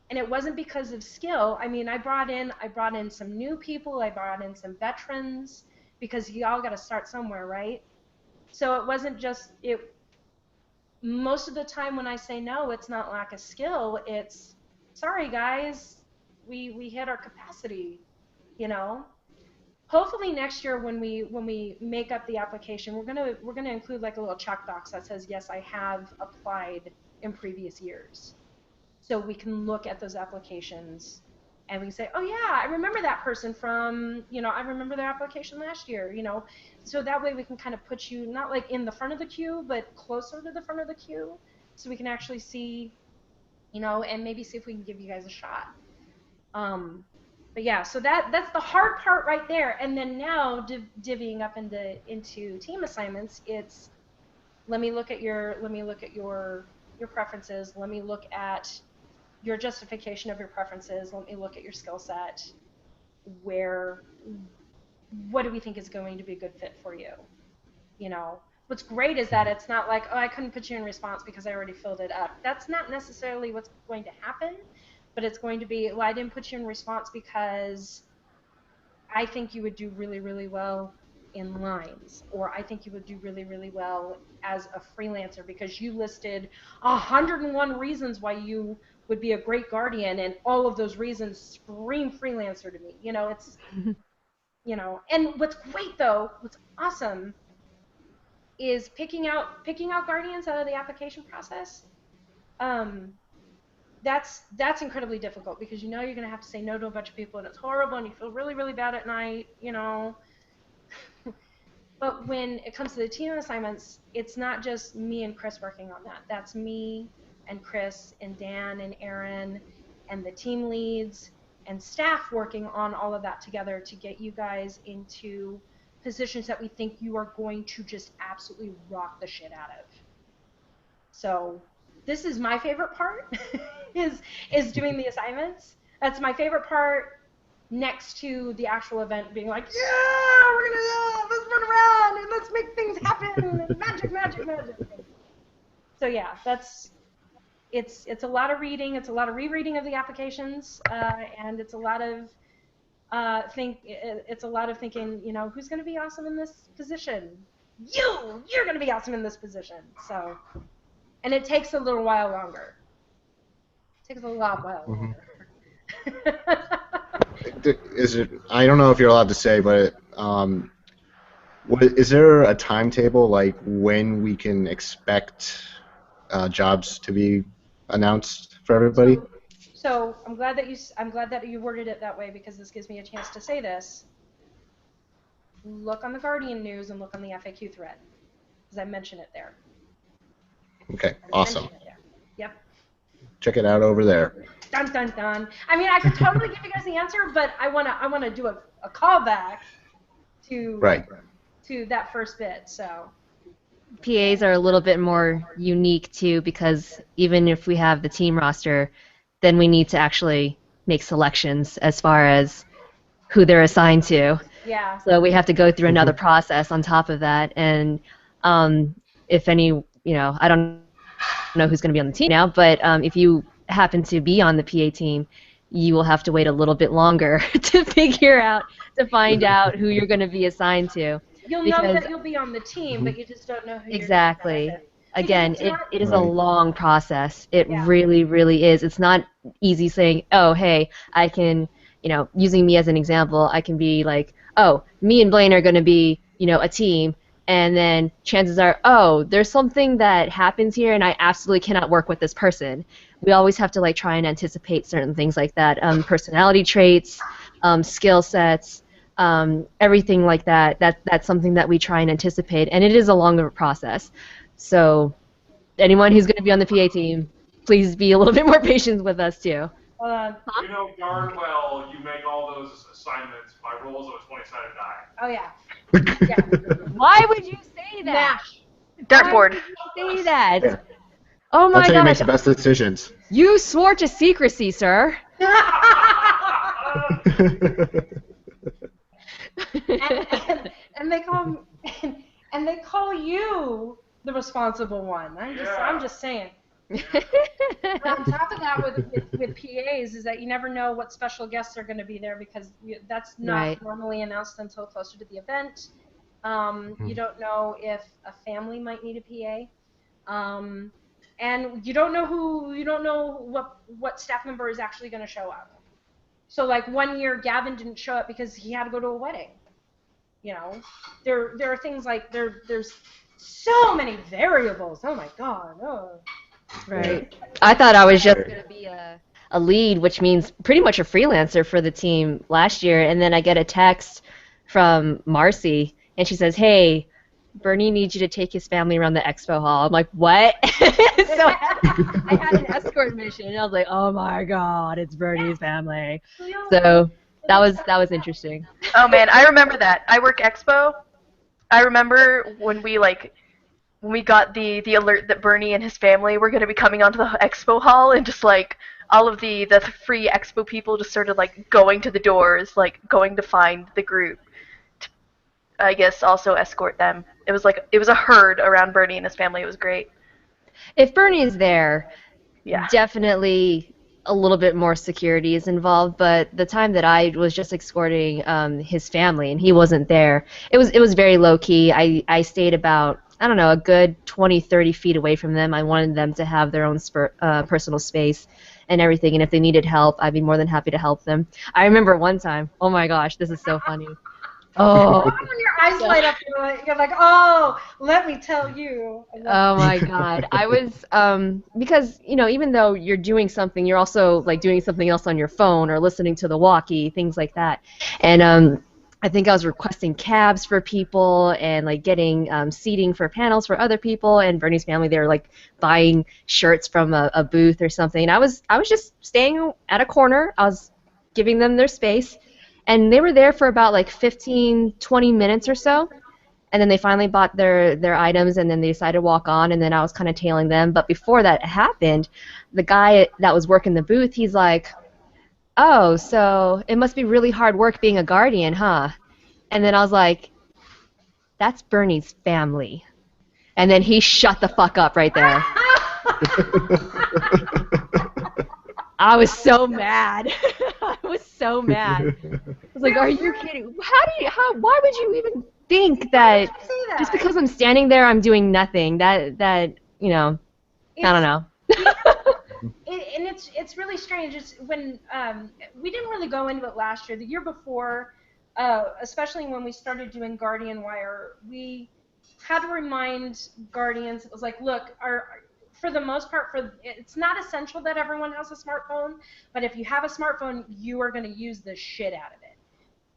And it wasn't because of skill. I mean, I brought in some new people. I brought in some veterans because y'all got to start somewhere, right? So it wasn't just it. Most of the time when I say no, it's not lack of skill. It's sorry guys, we hit our capacity, you know. Hopefully next year when we make up the application, we're gonna include like a little checkbox that says yes, I have applied in previous years, so we can look at those applications and we can say, oh yeah, I remember that person from, you know, I remember their application last year, you know, so that way we can kind of put you not like in the front of the queue, but closer to the front of the queue, so we can actually see, you know, and maybe see if we can give you guys a shot. But yeah, so that's the hard part right there. And then now divvying up into team assignments, it's let me look at your preferences. Let me look at your justification of your preferences. Let me look at your skill set. What do we think is going to be a good fit for you? You know, what's great is that it's not like, oh, I couldn't put you in response because I already filled it up. That's not necessarily what's going to happen, but it's going to be, well, I didn't put you in response because I think you would do really, really well in lines, or I think you would do really, really well as a freelancer because you listed 101 reasons why you would be a great guardian, and all of those reasons scream freelancer to me. You know, it's, you know, and what's great though, what's awesome is picking out guardians out of the application process. That's incredibly difficult because you know you're going to have to say no to a bunch of people and it's horrible and you feel really, really bad at night, you know. But when it comes to the team assignments, it's not just me and Chris working on that. That's me and Chris and Dan and Aaron and the team leads and staff working on all of that together to get you guys into positions that we think you are going to just absolutely rock the shit out of. So this is my favorite part is doing the assignments. That's my favorite part next to the actual event being like, yeah, let's run around and let's make things happen and magic, magic, magic. So yeah, it's a lot of reading, it's a lot of rereading of the applications, and it's a lot of thinking, you know, who's going to be awesome in this position? You're going to be awesome in this position. So and it takes a little while longer. It takes a while longer. Is it? I don't know if you're allowed to say, but is there a timetable like when we can expect jobs to be announced for everybody? So I'm glad that you worded it that way, because this gives me a chance to say this. Look on the Guardian News and look on the FAQ thread, because I mention it there. Okay, awesome. Yep. Check it out over there. Dun dun dun. I mean, I could totally give you guys the answer, but I wanna do a callback to to that first bit. So. PAs are a little bit more unique too, because even if we have the team roster, then we need to actually make selections as far as who they're assigned to. Yeah. So we have to go through another process on top of that, and if any, I don't know who's going to be on the team now, but if you happen to be on the PA team, you will have to wait a little bit longer to find out who you're going to be assigned to. You'll know that you'll be on the team, but you just don't know who exactly. You're going to Again, it is a long process. It really, really is. It's not easy saying, oh, hey, I can, using me as an example, I can be like, oh, me and Blaine are going to be, a team, and then chances are, oh, there's something that happens here, and I absolutely cannot work with this person. We always have to try and anticipate certain things like that, personality traits, skill sets, everything like that. That's something that we try and anticipate, and it is a longer process. So anyone who's going to be on the PA team, please be a little bit more patient with us too. You know darn well you make all those assignments by rolls of a 20-sided die. Oh yeah. Why would you say that? Dartboard. Why would you say that? Yeah. Oh my God. That's how you make the best decisions. You swore to secrecy, sir. and they call you the responsible one. I'm just saying. On top of that, with PAs, is that you never know what special guests are going to be there, because that's not normally announced until closer to the event. You don't know if a family might need a PA, and you don't know what staff member is actually going to show up. So like 1 year, Gavin didn't show up because he had to go to a wedding. There are things like there's so many variables. Oh my God. Oh. Right. I thought I was just going to be a lead, which means pretty much a freelancer for the team last year, and then I get a text from Marcy, and she says, hey, Bernie needs you to take his family around the expo hall. I'm like, what? So I had an escort mission, and I was like, oh my God, it's Bernie's family. So that was interesting. Oh man, I remember that. I work expo. I remember when we got the alert that Bernie and his family were going to be coming onto the expo hall, and just all of the free expo people just started going to the doors, going to find the group to, I guess, also escort them. It was a herd around Bernie and his family. It was great. If Bernie is there, definitely a little bit more security is involved, but the time that I was just escorting his family and he wasn't there, it was very low key. I stayed about, I don't know, a good 20, 30 feet away from them. I wanted them to have their own personal space and everything, and if they needed help, I'd be more than happy to help them. I remember one time, oh my gosh, this is so funny. Oh. When your eyes light up, you're like, oh, let me tell you. Oh my God. I was, because, even though you're doing something, you're also doing something else on your phone or listening to the walkie, things like that. And I think I was requesting cabs for people and getting seating for panels for other people, and Bernie's family, they were buying shirts from a booth or something. I was just staying at a corner. I was giving them their space. And they were there for about 15, 20 minutes or so, and then they finally bought their items, and then they decided to walk on, and then I was kind of tailing them. But before that happened, the guy that was working the booth, he's like, oh, so it must be really hard work being a guardian, huh? And then I was like, that's Bernie's family. And then he shut the fuck up right there. I was so mad. I was so mad. I was like, are you kidding? Why would you even think that just because I'm standing there I'm doing nothing? That I don't know. And it's really strange. It's when we didn't really go into it last year. The year before, especially when we started doing Guardian Wire, we had to remind Guardians. It was like, look, for the most part, it's not essential that everyone has a smartphone, but if you have a smartphone, you are going to use the shit out of it.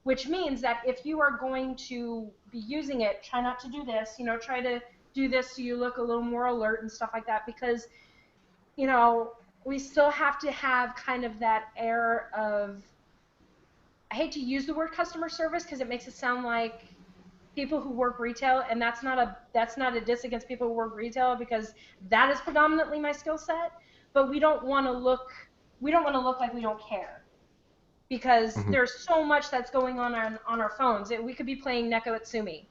Which means that if you are going to be using it, try not to do this. You know, try to do this so you look a little more alert and stuff like that, because we still have to have kind of that air of, I hate to use the word customer service because it makes it sound like people who work retail, and that's not a diss against people who work retail, because that is predominantly my skill set. But we don't want to look like we don't care, because there's so much that's going on our phones. We could be playing Neko Itsumi,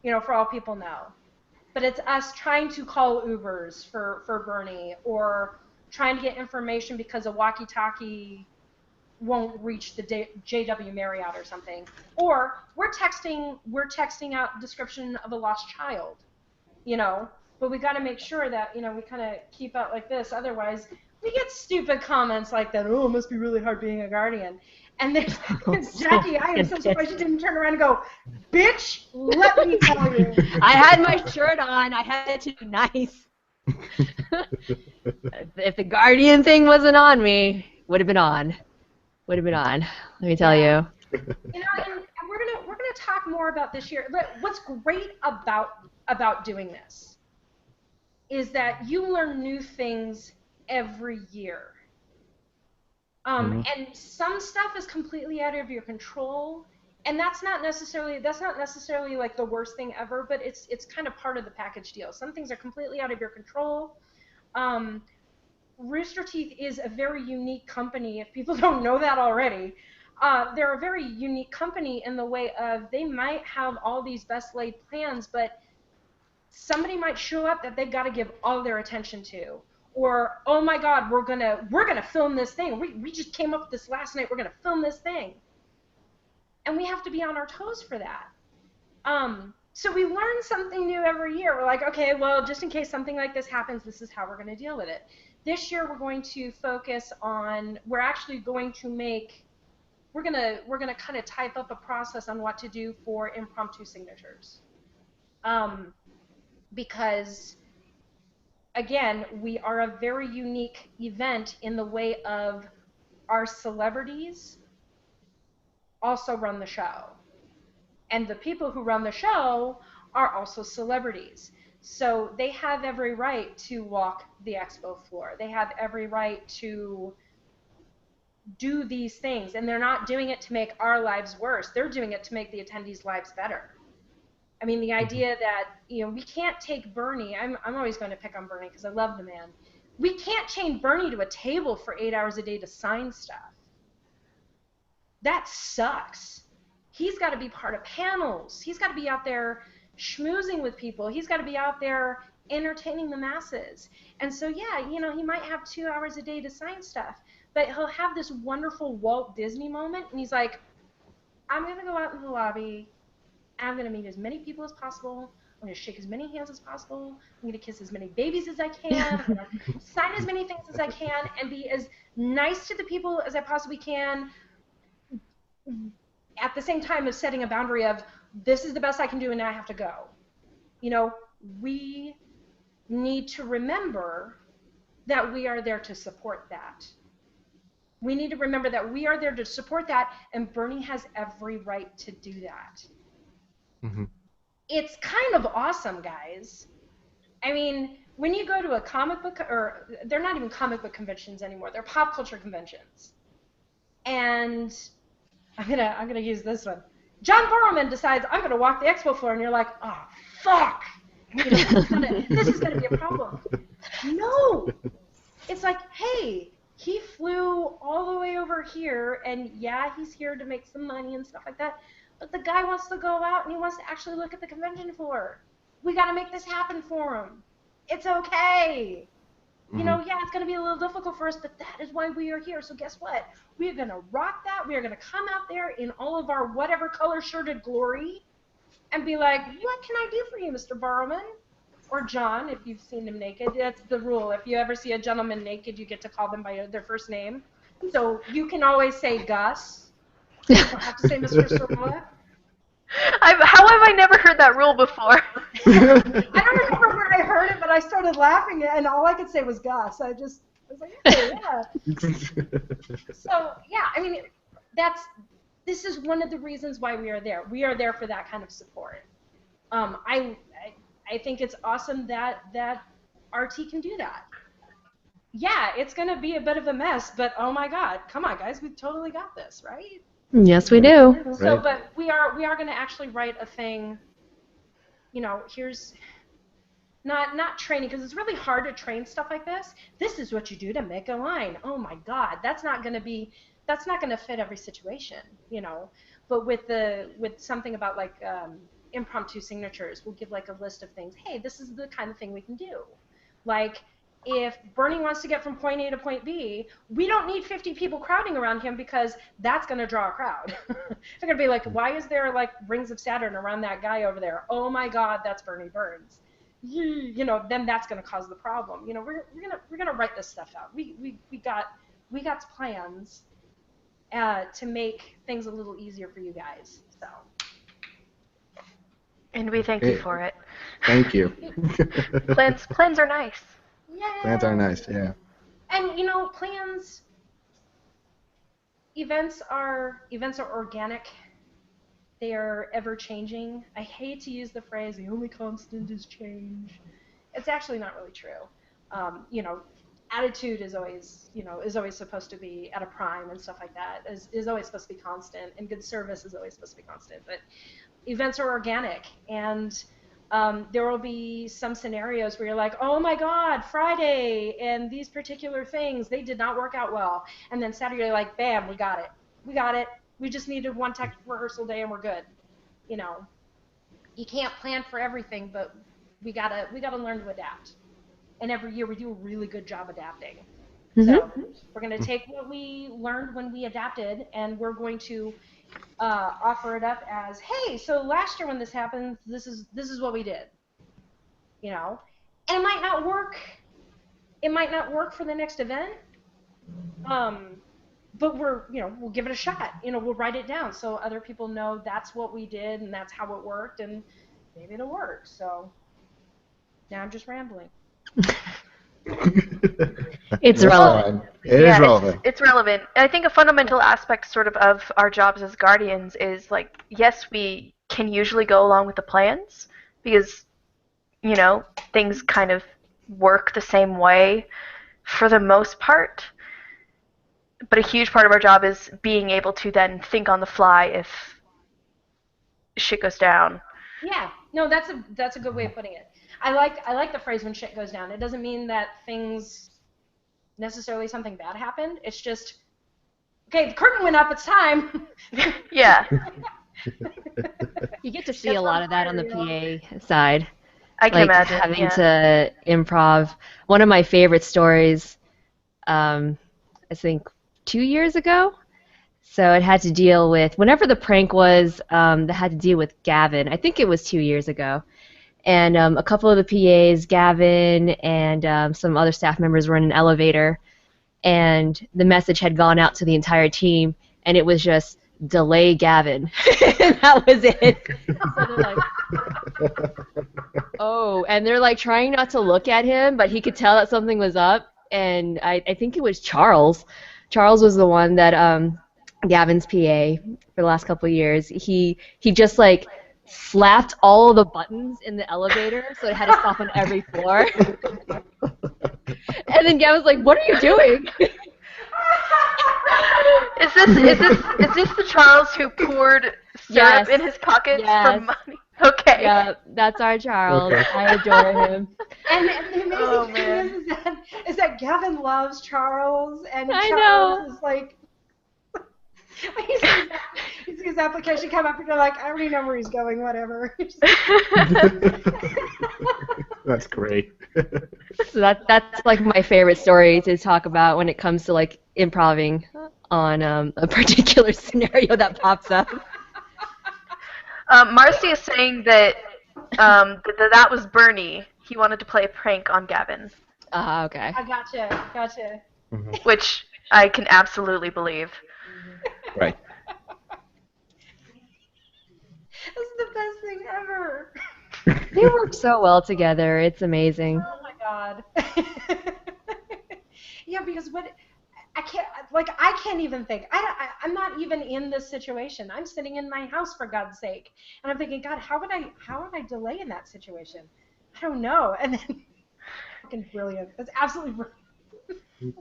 for all people know. But it's us trying to call Ubers for Bernie, or trying to get information because a walkie-talkie won't reach the JW Marriott or something. Or we're texting out description of a lost child, But we got to make sure that, we kind of keep out like this. Otherwise, we get stupid comments like that. Oh, it must be really hard being a Guardian. And there's Jackie, I am so surprised you didn't turn around and go, bitch, let me tell you. I had my shirt on. I had to be nice. If the Guardian thing wasn't on me, would have been on. Would have been on. Let me tell you. And we're gonna talk more about this year. But what's great about doing this is that you learn new things every year. And some stuff is completely out of your control, and that's not necessarily like the worst thing ever, but it's kind of part of the package deal. Some things are completely out of your control. Rooster Teeth is a very unique company. If people don't know that already, they're a very unique company in the way of they might have all these best laid plans, but somebody might show up that they've got to give all their attention to. Or, oh my God, we're gonna film this thing. We just came up with this last night. We're gonna film this thing, and we have to be on our toes for that. So we learn something new every year. We're like, okay, well, just in case something like this happens, this is how we're gonna deal with it. This year we're going to focus on. We're gonna kind of type up a process on what to do for impromptu signatures, because. Again, we are a very unique event in the way of our celebrities also run the show. And the people who run the show are also celebrities. So they have every right to walk the expo floor. They have every right to do these things. And they're not doing it to make our lives worse. They're doing it to make the attendees' lives better. I mean, the idea that, we can't take Bernie. I'm always going to pick on Bernie because I love the man. We can't chain Bernie to a table for 8 hours a day to sign stuff. That sucks. He's got to be part of panels. He's got to be out there schmoozing with people. He's got to be out there entertaining the masses. And so, yeah, he might have 2 hours a day to sign stuff, but he'll have this wonderful Walt Disney moment, and he's like, I'm going to go out in the lobby. I'm going to meet as many people as possible. I'm going to shake as many hands as possible. I'm going to kiss as many babies as I can. I'm going to sign as many things as I can and be as nice to the people as I possibly can, at the same time as setting a boundary of, this is the best I can do and now I have to go. We need to remember that we are there to support that. We need to remember that we are there to support that, and Bernie has every right to do that. Mm-hmm. It's kind of awesome, guys. I mean, when you go to a comic book, or they're not even comic book conventions anymore, they're pop culture conventions. And I'm gonna use this one. John Barrowman decides, I'm gonna walk the expo floor, and you're like, oh fuck, this is gonna be a problem. No, it's like, hey, he flew all the way over here, and yeah, he's here to make some money and stuff like that. But the guy wants to go out and he wants to actually look at the convention floor. We got to make this happen for him. It's okay. Mm-hmm. Yeah, it's going to be a little difficult for us, but that is why we are here. So guess what? We are going to rock that. We are going to come out there in all of our whatever color shirted glory and be like, what can I do for you, Mr. Barrowman? or John if you've seen him naked. That's the rule. If you ever see a gentleman naked, you get to call them by their first name. So you can always say Gus. You don't have to say Mr. Sorolla. How have I never heard that rule before? I don't remember where I heard it, but I started laughing, and all I could say was Gus. I was like, hey, yeah. So yeah, I mean, this is one of the reasons why we are there. We are there for that kind of support. I think it's awesome that RT can do that. Yeah, it's gonna be a bit of a mess, but oh my God, come on, guys, we've totally got this, right? Yes, we do. So, Right. but we are going to actually write a thing. You know, here's not training, because it's really hard to train stuff like this. This is what you do to make a line. Oh my God, that's not going to fit every situation, you know. But with something about like impromptu signatures, we'll give like a list of things. Hey, this is the kind of thing we can do. Like, if Bernie wants to get from point A to point B, we don't need 50 people crowding around him, because that's going to draw a crowd. They're going to be like, why is there like rings of Saturn around that guy over there? Oh my God, that's Bernie Burns. You know, then that's going to cause the problem. You know, we're gonna write this stuff out. We got plans to make things a little easier for you guys. So. And we thank you for it. Thank you. Plans are nice. Yeah. Plans are nice, yeah. And you know, events are organic. They are ever changing. I hate to use the phrase "the only constant is change." It's actually not really true. You know, attitude is always supposed to be at a prime, and stuff like that is always supposed to be constant, and good service is always supposed to be constant. But events are organic, and there will be some scenarios where you're like, oh my God, Friday, and these particular things, they did not work out well. And then Saturday, you're like, bam, we got it. We just needed one tech rehearsal day and we're good. You know, you can't plan for everything, but we gotta learn to adapt. And every year we do a really good job adapting. So we're going to take what we learned when we adapted, and we're going to offer it up as, hey, so last year when this happened, this is what we did. You know, and it might not work. It might not work for the next event. But we'll give it a shot. You know, we'll write it down so other people know that's what we did and that's how it worked, and maybe it'll work. So now I'm just rambling. It's relevant. It is relevant. It's relevant. And I think a fundamental aspect sort of our jobs as guardians is like, yes, we can usually go along with the plans because, you know, things kind of work the same way for the most part. But a huge part of our job is being able to then think on the fly if shit goes down. Yeah, no, that's a good way of putting it. I like the phrase "when shit goes down." It doesn't mean that things necessarily something bad happened. It's just, okay, the curtain went up. It's time. Yeah. You get to see a lot of that on the PA side. I can like imagine. having to improv. One of my favorite stories, I think 2 years ago. So it had to deal with, whenever the prank was, that had to deal with Gavin. I think it was 2 years ago. And a couple of the PAs, Gavin and some other staff members were in an elevator, and the message had gone out to the entire team, and it was just, delay Gavin. That was it. So they're like, oh, and they're like trying not to look at him, but he could tell that something was up, and I think it was Charles. Charles was the one that Gavin's PA for the last couple of years. He just like slapped all of the buttons in the elevator, so it had to stop on every floor. And then Gavin's like, "What are you doing?" Is this the Charles who poured syrup in his pockets for money? Okay. Yeah, that's our Charles. Okay. I adore him. And the amazing thing is that Gavin loves Charles, and I Charles know. is like, when he sees the application come up, and you're like, I already know where he's going, whatever. That's great. So that's like my favorite story to talk about when it comes to like improving on a particular scenario that pops up. Marcy is saying that that was Bernie he wanted to play a prank on Gavin, Ah, okay. I gotcha. Mhm. which I can absolutely believe. Right. This is the best thing ever. They work so well together. It's amazing. Oh my god. Yeah, because what I can't even think. I'm not even in this situation. I'm sitting in my house for God's sake, and I'm thinking, God, how would I delay in that situation? I don't know. And then fucking brilliant. That's absolutely brilliant.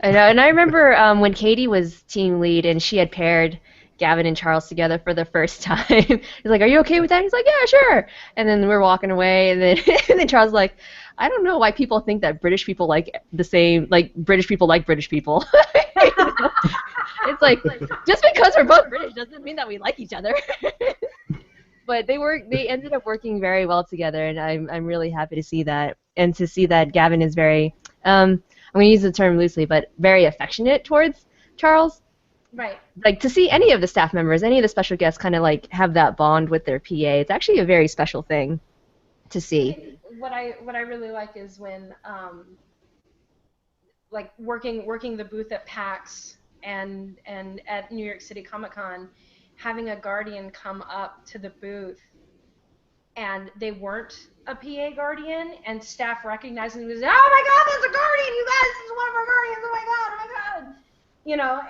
I know, and I remember when Katie was team lead and she had paired Gavin and Charles together for the first time. He's like, "Are you okay with that?" He's like, "Yeah, sure." And then we're walking away, and then and then Charles was like, "I don't know why people think that British people like the same, like British people like British people." It's like just because we're both British doesn't mean that we like each other. But they ended up working very well together, and I'm really happy to see that, and to see that Gavin is very I'm going to use the term loosely, but very affectionate towards Charles. Right. Like to see any of the staff members, any of the special guests kind of like have that bond with their PA. It's actually a very special thing to see. What I really like is when like working the booth at PAX and at New York City Comic Con, having a Guardian come up to the booth and they weren't a PA Guardian, and staff recognizing it was, oh my God, that's a Guardian, you guys, this is one of our Guardians, oh my God. You know,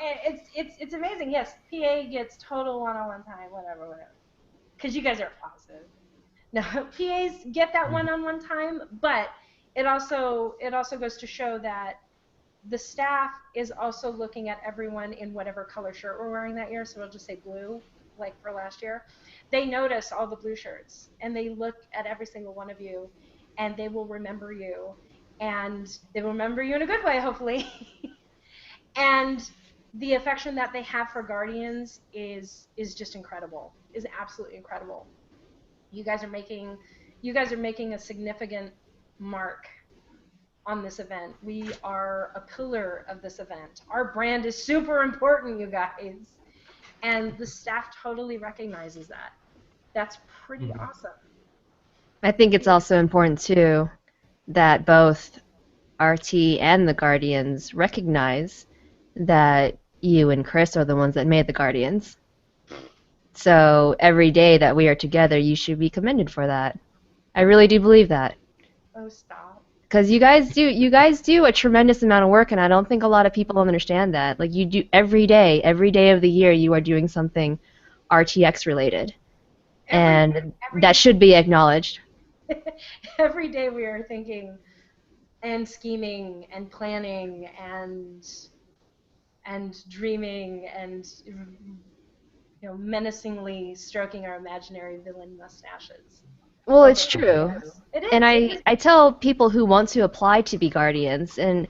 it's amazing. Yes, PA gets total one-on-one time, whatever. Because you guys are positive. No, PAs get that one-on-one time, but it also goes to show that the staff is also looking at everyone in whatever color shirt we're wearing that year, so we'll just say blue, like for last year. They notice all the blue shirts, and they look at every single one of you, and they will remember you, and they will remember you in a good way, hopefully. And the affection that they have for Guardians is just incredible, is absolutely incredible. You guys are making a significant mark on this event. We are a pillar of this event. Our brand is super important, you guys. And the staff totally recognizes that. That's pretty awesome. I think it's also important too that both RT and the Guardians recognize that you and Chris are the ones that made the Guardians. So every day that we are together, you should be commended for that. I really do believe that. Oh, stop. Because you guys do a tremendous amount of work, and I don't think a lot of people understand that. Like you do every day of the year, you are doing something RTX related, and that should be acknowledged. Every day we are thinking and scheming and planning and dreaming and menacingly stroking our imaginary villain mustaches. Well, it's true. It is. And I tell people who want to apply to be guardians, and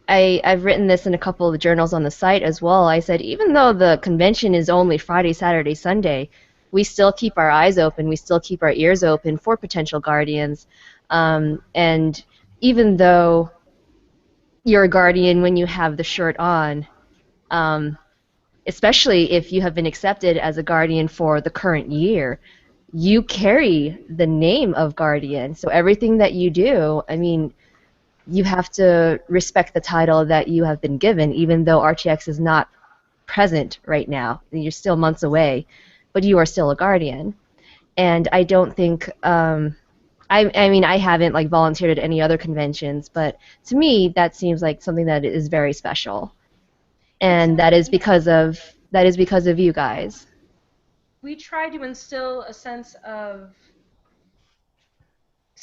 I've written this in a couple of the journals on the site as well. I said, even though the convention is only Friday, Saturday, Sunday, we still keep our eyes open, we still keep our ears open for potential guardians. And even though you're a guardian when you have the shirt on, especially if you have been accepted as a guardian for the current year, you carry the name of guardian. So everything that you do, I mean, you have to respect the title that you have been given, even though RTX is not present right now. You're still months away, but you are still a guardian. And I don't think, I mean, I haven't like volunteered at any other conventions, but to me, that seems like something that is very special. And that is because of you guys. We try to instill a sense of,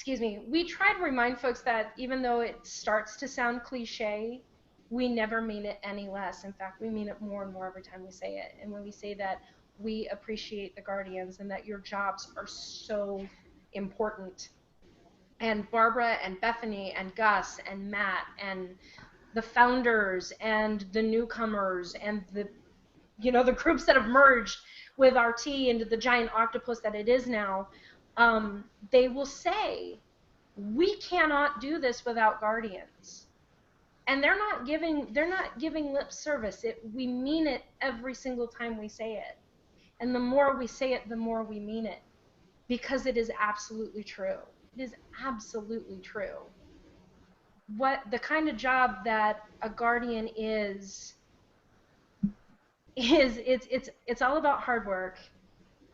we try to remind folks that even though it starts to sound cliche, we never mean it any less. In fact, we mean it more and more every time we say it. And when we say that we appreciate the Guardians and that your jobs are so important. And Barbara and Bethany and Gus and Matt and the founders and the newcomers and the groups that have merged with RT into the giant octopus that it is now, they will say, we cannot do this without Guardians. And they're not giving lip service. We mean it every single time we say it. And the more we say it, the more we mean it. Because it is absolutely true. It is absolutely true. What the kind of job that a guardian is it's all about hard work.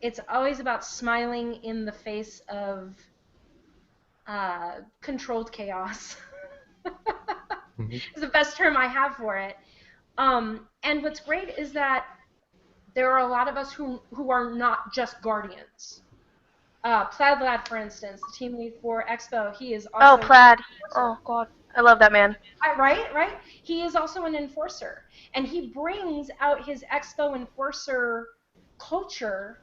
It's always about smiling in the face of controlled chaos. Mhm. Is the best term I have for it. And what's great is that there are a lot of us who are not just guardians. Plaid Lad, for instance, the team lead for Expo, he is Oh, also an Plaid. enforcer. Oh God, I love that man. Right? He is also an enforcer. And he brings out his Expo enforcer culture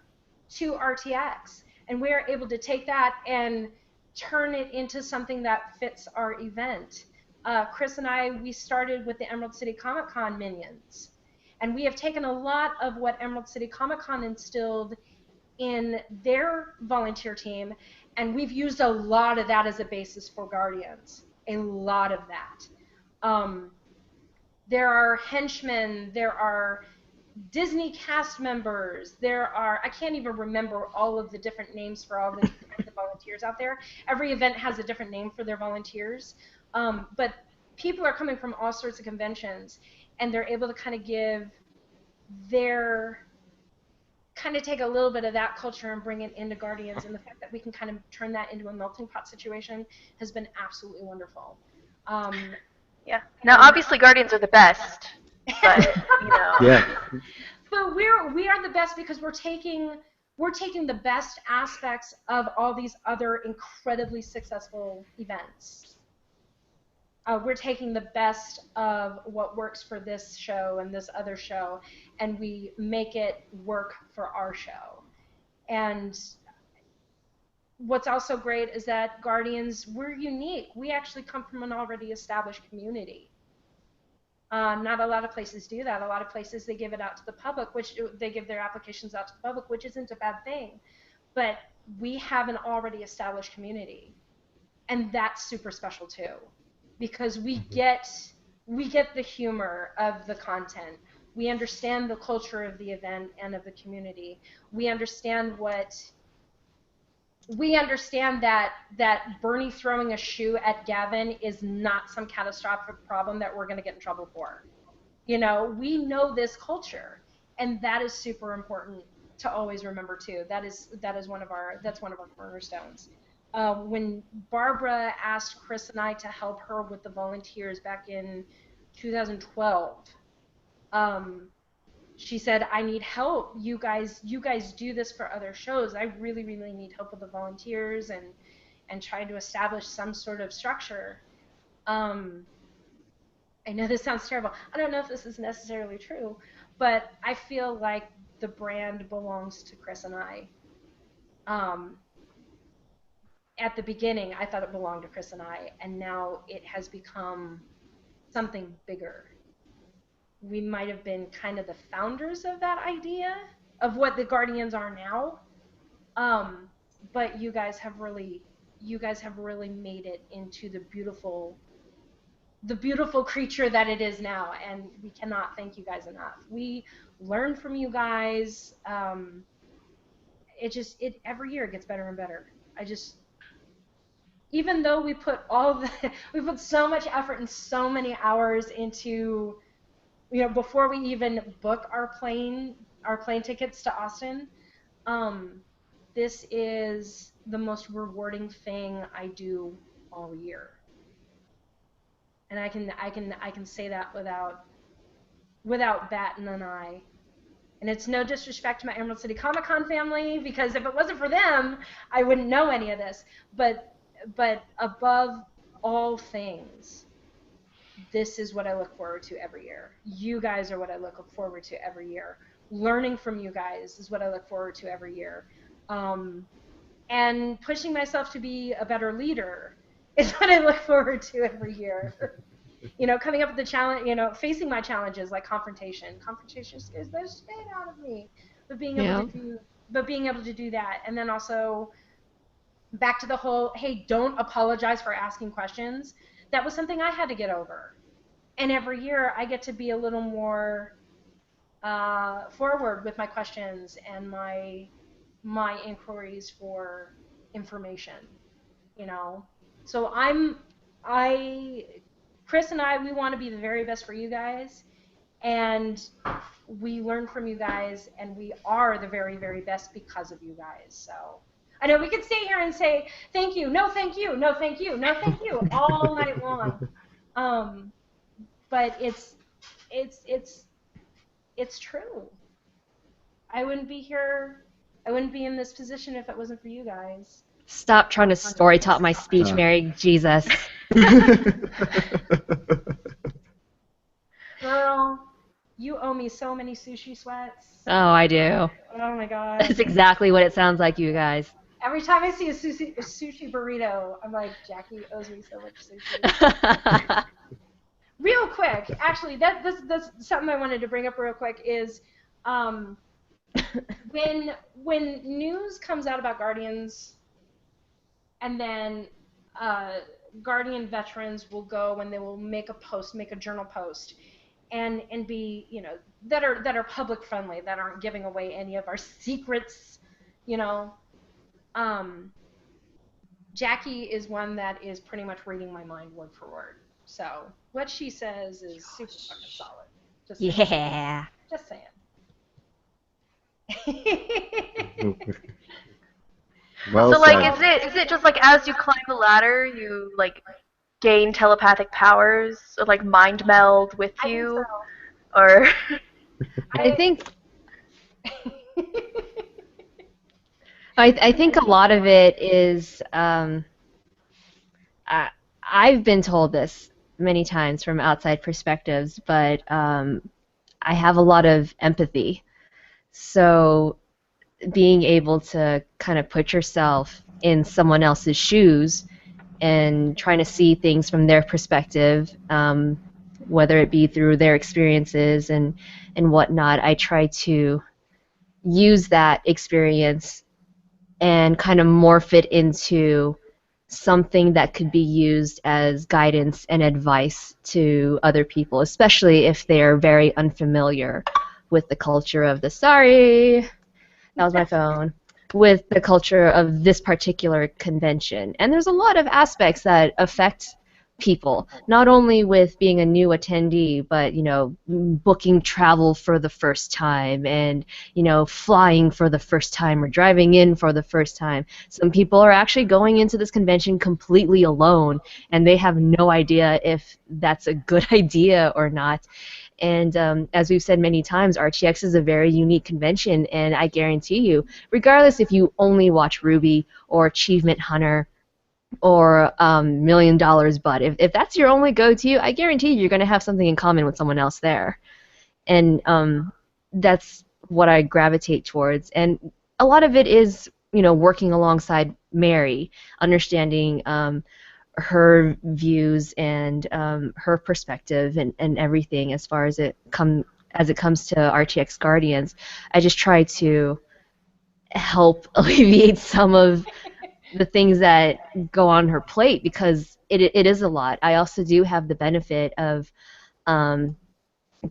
to RTX. And we're able to take that and turn it into something that fits our event. Chris and I, we started with the Emerald City Comic Con minions. And we have taken a lot of what Emerald City Comic Con instilled in their volunteer team, and we've used a lot of that as a basis for Guardians. A lot of that. There are henchmen, there are Disney cast members, there are, I can't even remember all of the different names for all the kinds of volunteers out there. Every event has a different name for their volunteers. But people are coming from all sorts of conventions, and they're able to kind of give their kind of take a little bit of that culture and bring it into Guardians, and the fact that we can kind of turn that into a melting pot situation has been absolutely wonderful. Yeah. Now, obviously, Guardians are the best, but Yeah. But we are the best because we're taking the best aspects of all these other incredibly successful events. We're taking the best of what works for this show and this other show, and we make it work for our show. And what's also great is that Guardians, we're unique. We actually come from an already established community. Not a lot of places do that. A lot of places they give it out to the public, which they give their applications out to the public, which isn't a bad thing. But we have an already established community, and that's super special too, because we get the humor of the content. We understand the culture of the event and of the community. We understand that Bernie throwing a shoe at Gavin is not some catastrophic problem that we're going to get in trouble for. We know this culture, and that is super important to always remember too. That's one of our cornerstones. When Barbara asked Chris and I to help her with the volunteers back in 2012, she said, "I need help. You guys do this for other shows. I really, really need help with the volunteers and trying to establish some sort of structure." I know this sounds terrible. I don't know if this is necessarily true, but I feel like the brand belongs to Chris and I. At the beginning, I thought it belonged to Chris and I, and now it has become something bigger. We might have been kind of the founders of that idea of what the Guardians are now, but you guys have really made it into the beautiful creature that it is now, and we cannot thank you guys enough. We learn from you guys. It every year it gets better and better. Even though we put we put so much effort and so many hours into, before we even book our plane tickets to Austin, this is the most rewarding thing I do all year. And I can say that without batting an eye. And it's no disrespect to my Emerald City Comic Con family, because if it wasn't for them, I wouldn't know any of this. But above all things, this is what I look forward to every year. You guys are what I look forward to every year. Learning from you guys is what I look forward to every year. And pushing myself to be a better leader is what I look forward to every year. Coming up with the challenge, facing my challenges like confrontation. Confrontation scares the shit out of me. But being able to do that, and then also back to the whole, hey, don't apologize for asking questions. That was something I had to get over. And every year I get to be a little more forward with my questions and my inquiries for information. you know. So Chris and I, we want to be the very best for you guys, and we learn from you guys, and we are the very, very best because of you guys. So I know we could stay here and say thank you, no thank you, no thank you, no thank you all night long, but it's true. I wouldn't be here. I wouldn't be in this position if it wasn't for you guys. Stop trying to story top my speech, Mary. Jesus. Girl, you owe me so many sushi sweats. Oh, I do. Oh my god. That's exactly what it sounds like, you guys. Every time I see a sushi burrito, I'm like, Jackie owes me so much sushi. Real quick, actually, that's something I wanted to bring up real quick is when news comes out about Guardians, and then Guardian veterans will go and they will make a journal post, and be, you know, that are public friendly, that aren't giving away any of our secrets, you know. Jackie is one that is pretty much reading my mind word for word. So what she says is super fucking solid. Just saying. Yeah. Just saying. Well So like, said. is it just like as you climb the ladder, you like gain telepathic powers or like mind meld with I think you, so. or I think I think a lot of it is I've been told this many times from outside perspectives, but I have a lot of empathy. So being able to kind of put yourself in someone else's shoes and trying to see things from their perspective, whether it be through their experiences and whatnot, I try to use that experience and kind of morph it into something that could be used as guidance and advice to other people, especially if they're very unfamiliar with the culture of the that was my phone, with the culture of this particular convention. And there's a lot of aspects that affect people, not only with being a new attendee, but, you know, booking travel for the first time and, you know, flying for the first time or driving in for the first time. Some people are actually going into this convention completely alone, and they have no idea if that's a good idea or not. And as we've said many times, RTX is a very unique convention, and I guarantee you, regardless if you only watch RWBY or Achievement Hunter or $1 Million Butt, if that's your only go-to, I guarantee you're going to have something in common with someone else there. And that's what I gravitate towards. And a lot of it is, you know, working alongside Mary, understanding her views and her perspective and everything as far as it comes to RTX Guardians. I just try to help alleviate some of the things that go on her plate, because it is a lot. I also do have the benefit of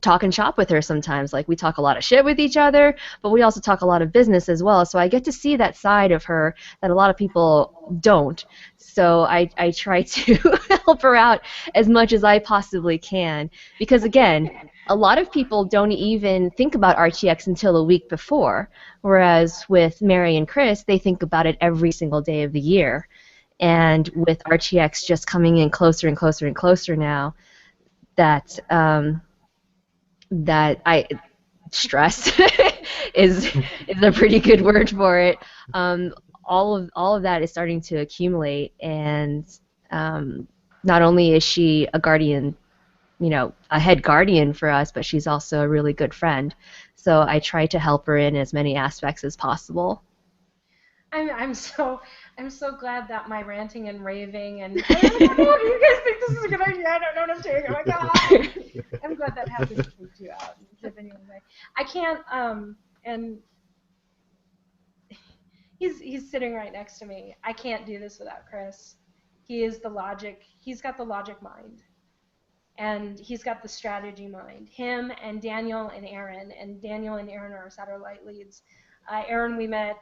talking shop with her sometimes. Like, we talk a lot of shit with each other, but we also talk a lot of business as well. So I get to see that side of her that a lot of people don't. So I try to help her out as much as I possibly can. Because, again, a lot of people don't even think about RTX until a week before, whereas with Mary and Chris, they think about it every single day of the year. And with RTX just coming in closer and closer and closer now, that stress is a pretty good word for it. All of that is starting to accumulate, and not only is she a guardian, you know, a head guardian for us, but she's also a really good friend. So I try to help her in as many aspects as possible. I'm so glad that my ranting and raving and I don't know if you guys think this is a good idea. I don't know what I'm doing. Oh my god! I'm glad that hasn't freaked you out. Anyway, I can't. And he's sitting right next to me. I can't do this without Chris. He is the logic. He's got the logic mind, and he's got the strategy mind. Him and Daniel and Aaron, are our satellite leads. Aaron, we met.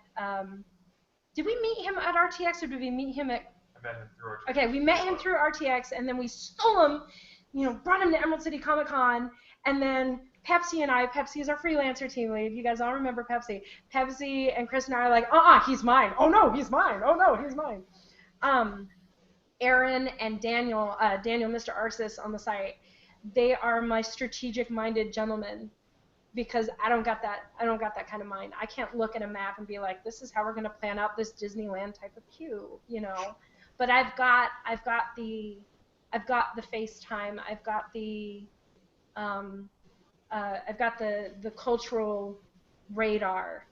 Did we meet him at RTX or did we meet him at I met him through RTX. Okay, we met him through RTX, and then we stole him, brought him to Emerald City Comic Con, and then Pepsi and I, Pepsi is our freelancer team lead. You guys all remember Pepsi. Pepsi and Chris and I are like, he's mine. Oh no, he's mine. Oh no, he's mine. Aaron and Daniel, Mr. Arsis on the site, they are my strategic-minded gentlemen, because I don't got that kind of mind. I can't look at a map and be like, this is how we're going to plan out this Disneyland type of queue, But I've got the FaceTime. I've got the cultural radar,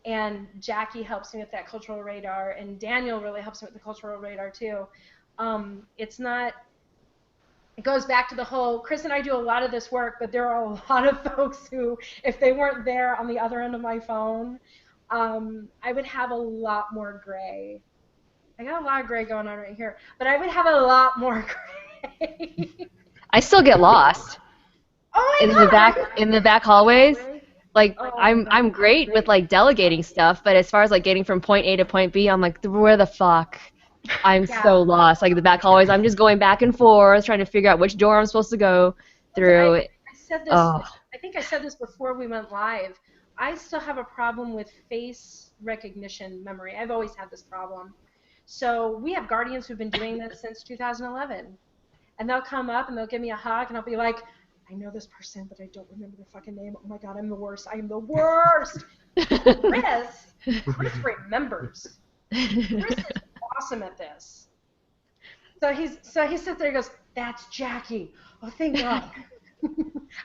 and Jackie helps me with that cultural radar, and Daniel really helps me with the cultural radar too. It goes back to the whole, Chris and I do a lot of this work, but there are a lot of folks who, if they weren't there on the other end of my phone, I would have a lot more gray. I got a lot of gray going on right here, but I would have a lot more gray. I still get lost in the back hallways. Like, I'm great with like delegating stuff, but as far as like getting from point A to point B, I'm like, where the fuck? I'm so lost. Like the back hallways, I'm just going back and forth trying to figure out which door I'm supposed to go through. I said this. I think I said this before we went live. I still have a problem with face recognition memory. I've always had this problem. So we have Guardians who've been doing this since 2011, and they'll come up and they'll give me a hug, and I'll be like, I know this person, but I don't remember their fucking name. Oh my god, I'm the worst. I am the worst. Chris remembers. Chris is awesome at this. So he sits there and goes, that's Jackie. Oh, thank God.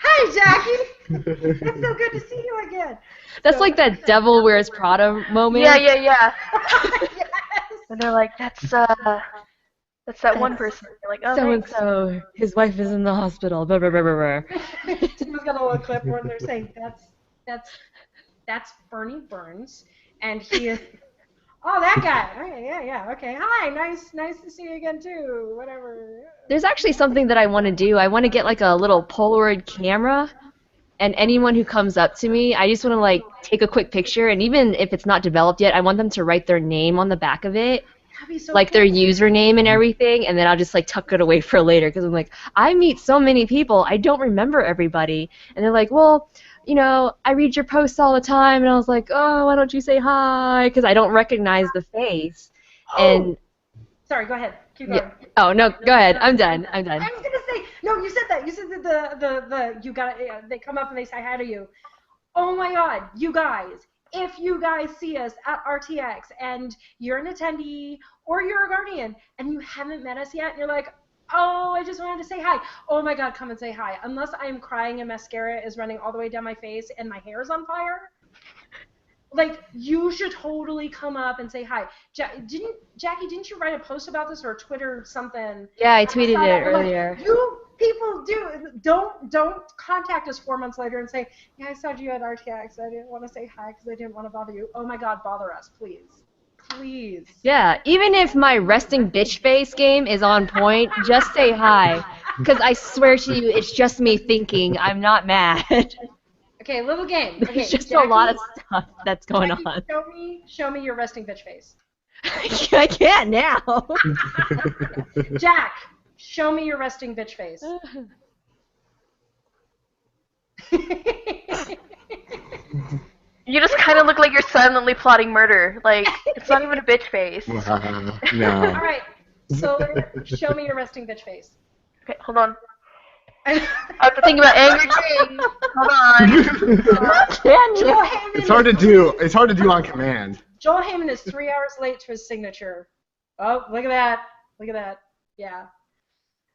Hi, Jackie. It's so good to see you again. That's like that Devil Wears Prada moment. Yeah. Yes. And they're like, that's that one person. You're like, oh, so and so, his wife is in the hospital. Blah, blah, blah, blah, blah. Someone's got a little clip where they're saying that's Bernie Burns, and he is. Oh, that guy. Okay, yeah. Okay. Hi. Nice to see you again too. Whatever. There's actually something that I want to do. I want to get like a little Polaroid camera, and anyone who comes up to me, I just want to like take a quick picture, and even if it's not developed yet, I want them to write their name on the back of it. So like their username and everything, and then I'll just like tuck it away for later, because I'm like, I meet so many people, I don't remember everybody. And they're like, well, I read your posts all the time, and I was like, oh, why don't you say hi? Because I don't recognize the face. And sorry, go ahead. Keep going. Yeah. Oh no, go ahead. I'm done. I was gonna say, no, you said that. You said that you got they come up and they say hi to you. Oh my God, you guys. If you guys see us at RTX and you're an attendee or you're a Guardian and you haven't met us yet and you're like, oh, I just wanted to say hi. Oh my God, come and say hi. Unless I am crying and mascara is running all the way down my face and my hair is on fire. Like, you should totally come up and say hi. Jackie, didn't you write a post about this or Twitter something? Yeah, I tweeted it earlier. Like, you people don't contact us 4 months later and say, yeah, I saw you at RTX. I didn't want to say hi because I didn't want to bother you. Oh my God, bother us, please. Please. Yeah, even if my resting bitch face game is on point, just say hi. Because I swear to you, it's just me thinking. I'm not mad. Okay, little game. Okay, There's just Jackie, a lot of stuff that's going Jackie, on. Show me your resting bitch face. I can't now. Jack, show me your resting bitch face. You just kind of look like you're silently plotting murder. Like, it's not even a bitch face. No. All right, Solar, show me your resting bitch face. Okay, hold on. I have to think about angry Jane. Hold on. Joel Heyman It's hard to do. It's hard to do on command. Joel Heyman is 3 hours late to his signature. Oh, look at that. Look at that. Yeah.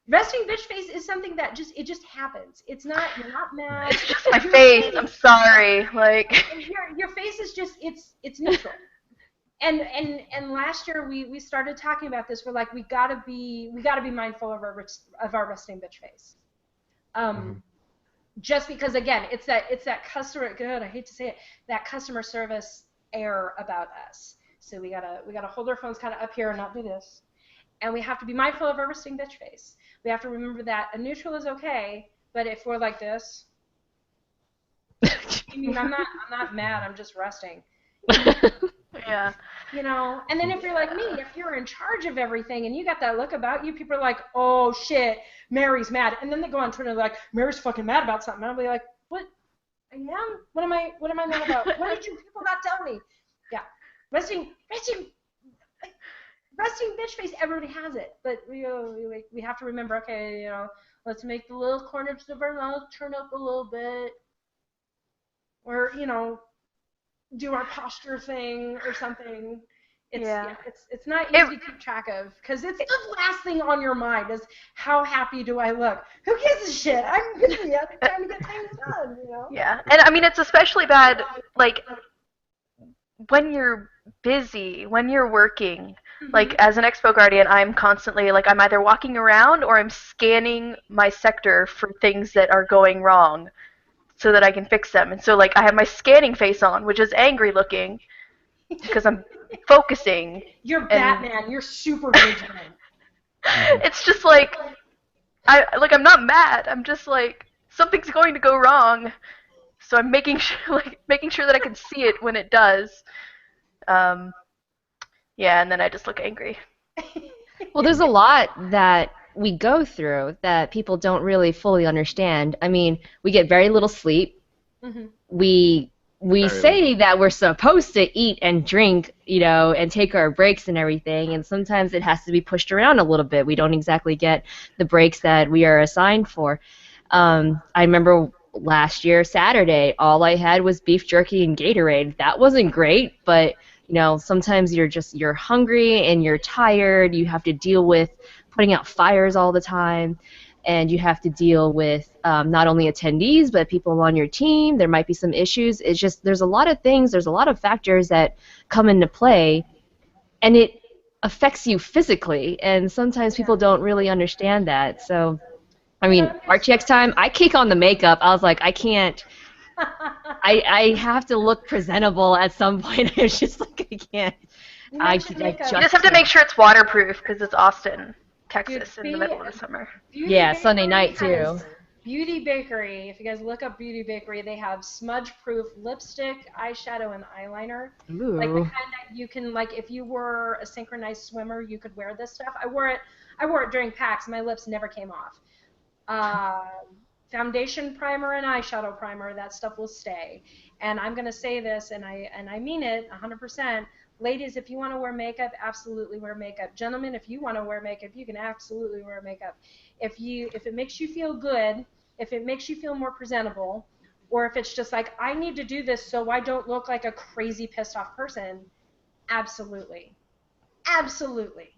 Resting bitch face is something that just happens. It's not, you're not mad. It's just my face. I'm sorry. Like, your face is just, it's neutral. And last year we started talking about this. We're like, we gotta be mindful of our resting bitch face. Just because, again, it's that customer. Good, I hate to say it. That customer service air about us. So we gotta hold our phones kind of up here and not do this. And we have to be mindful of our resting bitch face. We have to remember that a neutral is okay, but if we're like this, I mean, I'm not mad. I'm just resting. Yeah. You know, and then if you're like me, if you're in charge of everything and you got that look about you, people are like, oh shit, Mary's mad. And then they go on Twitter like, Mary's fucking mad about something. And I'll be like, what? I am? What am I mad about? What did you people not tell me? Yeah. Resting bitch face, everybody has it. But we have to remember, okay, you know, let's make the little corners of our mouth turn up a little bit. Or, you know, do our posture thing or something. It's not easy to keep track of because it's the last thing on your mind is how happy do I look? Who gives a shit? I'm busy. I'm trying to get things done, you know? Yeah, and I mean it's especially bad like when you're busy, when you're working. Like as an Expo Guardian, I'm constantly like I'm either walking around or I'm scanning my sector for things that are going wrong so that I can fix them. And so like I have my scanning face on, which is angry looking because I'm focusing. You're Batman. You're super vigilant. It's just like I'm not mad. I'm just like something's going to go wrong. So I'm making sure that I can see it when it does. Yeah, and then I just look angry. Well, there's a lot that we go through that people don't really fully understand. I mean, we get very little sleep. Mm-hmm. We say that we're supposed to eat and drink, you know, and take our breaks and everything, and sometimes it has to be pushed around a little bit. We don't exactly get the breaks that we are assigned for. I remember last year, Saturday, all I had was beef jerky and Gatorade. That wasn't great, but you know, sometimes you're hungry and you're tired. You have to deal with putting out fires all the time, and you have to deal with not only attendees but people on your team. There might be some issues. It's just there's a lot of things, there's a lot of factors that come into play, and it affects you physically, and sometimes people don't really understand that. So, I mean, RTX time, I kick on the makeup. I was like, I can't. I have to look presentable at some point. I was just like, I can't. You just have to make sure it's waterproof because it's Austin, Texas, in the middle of the summer. Yeah, Sunday night too. Beauty Bakery. If you guys look up Beauty Bakery, they have smudge-proof lipstick, eyeshadow, and eyeliner. Ooh. Like the kind that you can, like, if you were a synchronized swimmer, you could wear this stuff. I wore it during PAX. My lips never came off. Foundation primer and eyeshadow primer, that stuff will stay. And I'm going to say this, and I mean it 100%. Ladies, if you want to wear makeup, absolutely wear makeup. Gentlemen, if you want to wear makeup, you can absolutely wear makeup. If it makes you feel good, if it makes you feel more presentable, or if it's just like, I need to do this so I don't look like a crazy pissed off person, absolutely. Absolutely.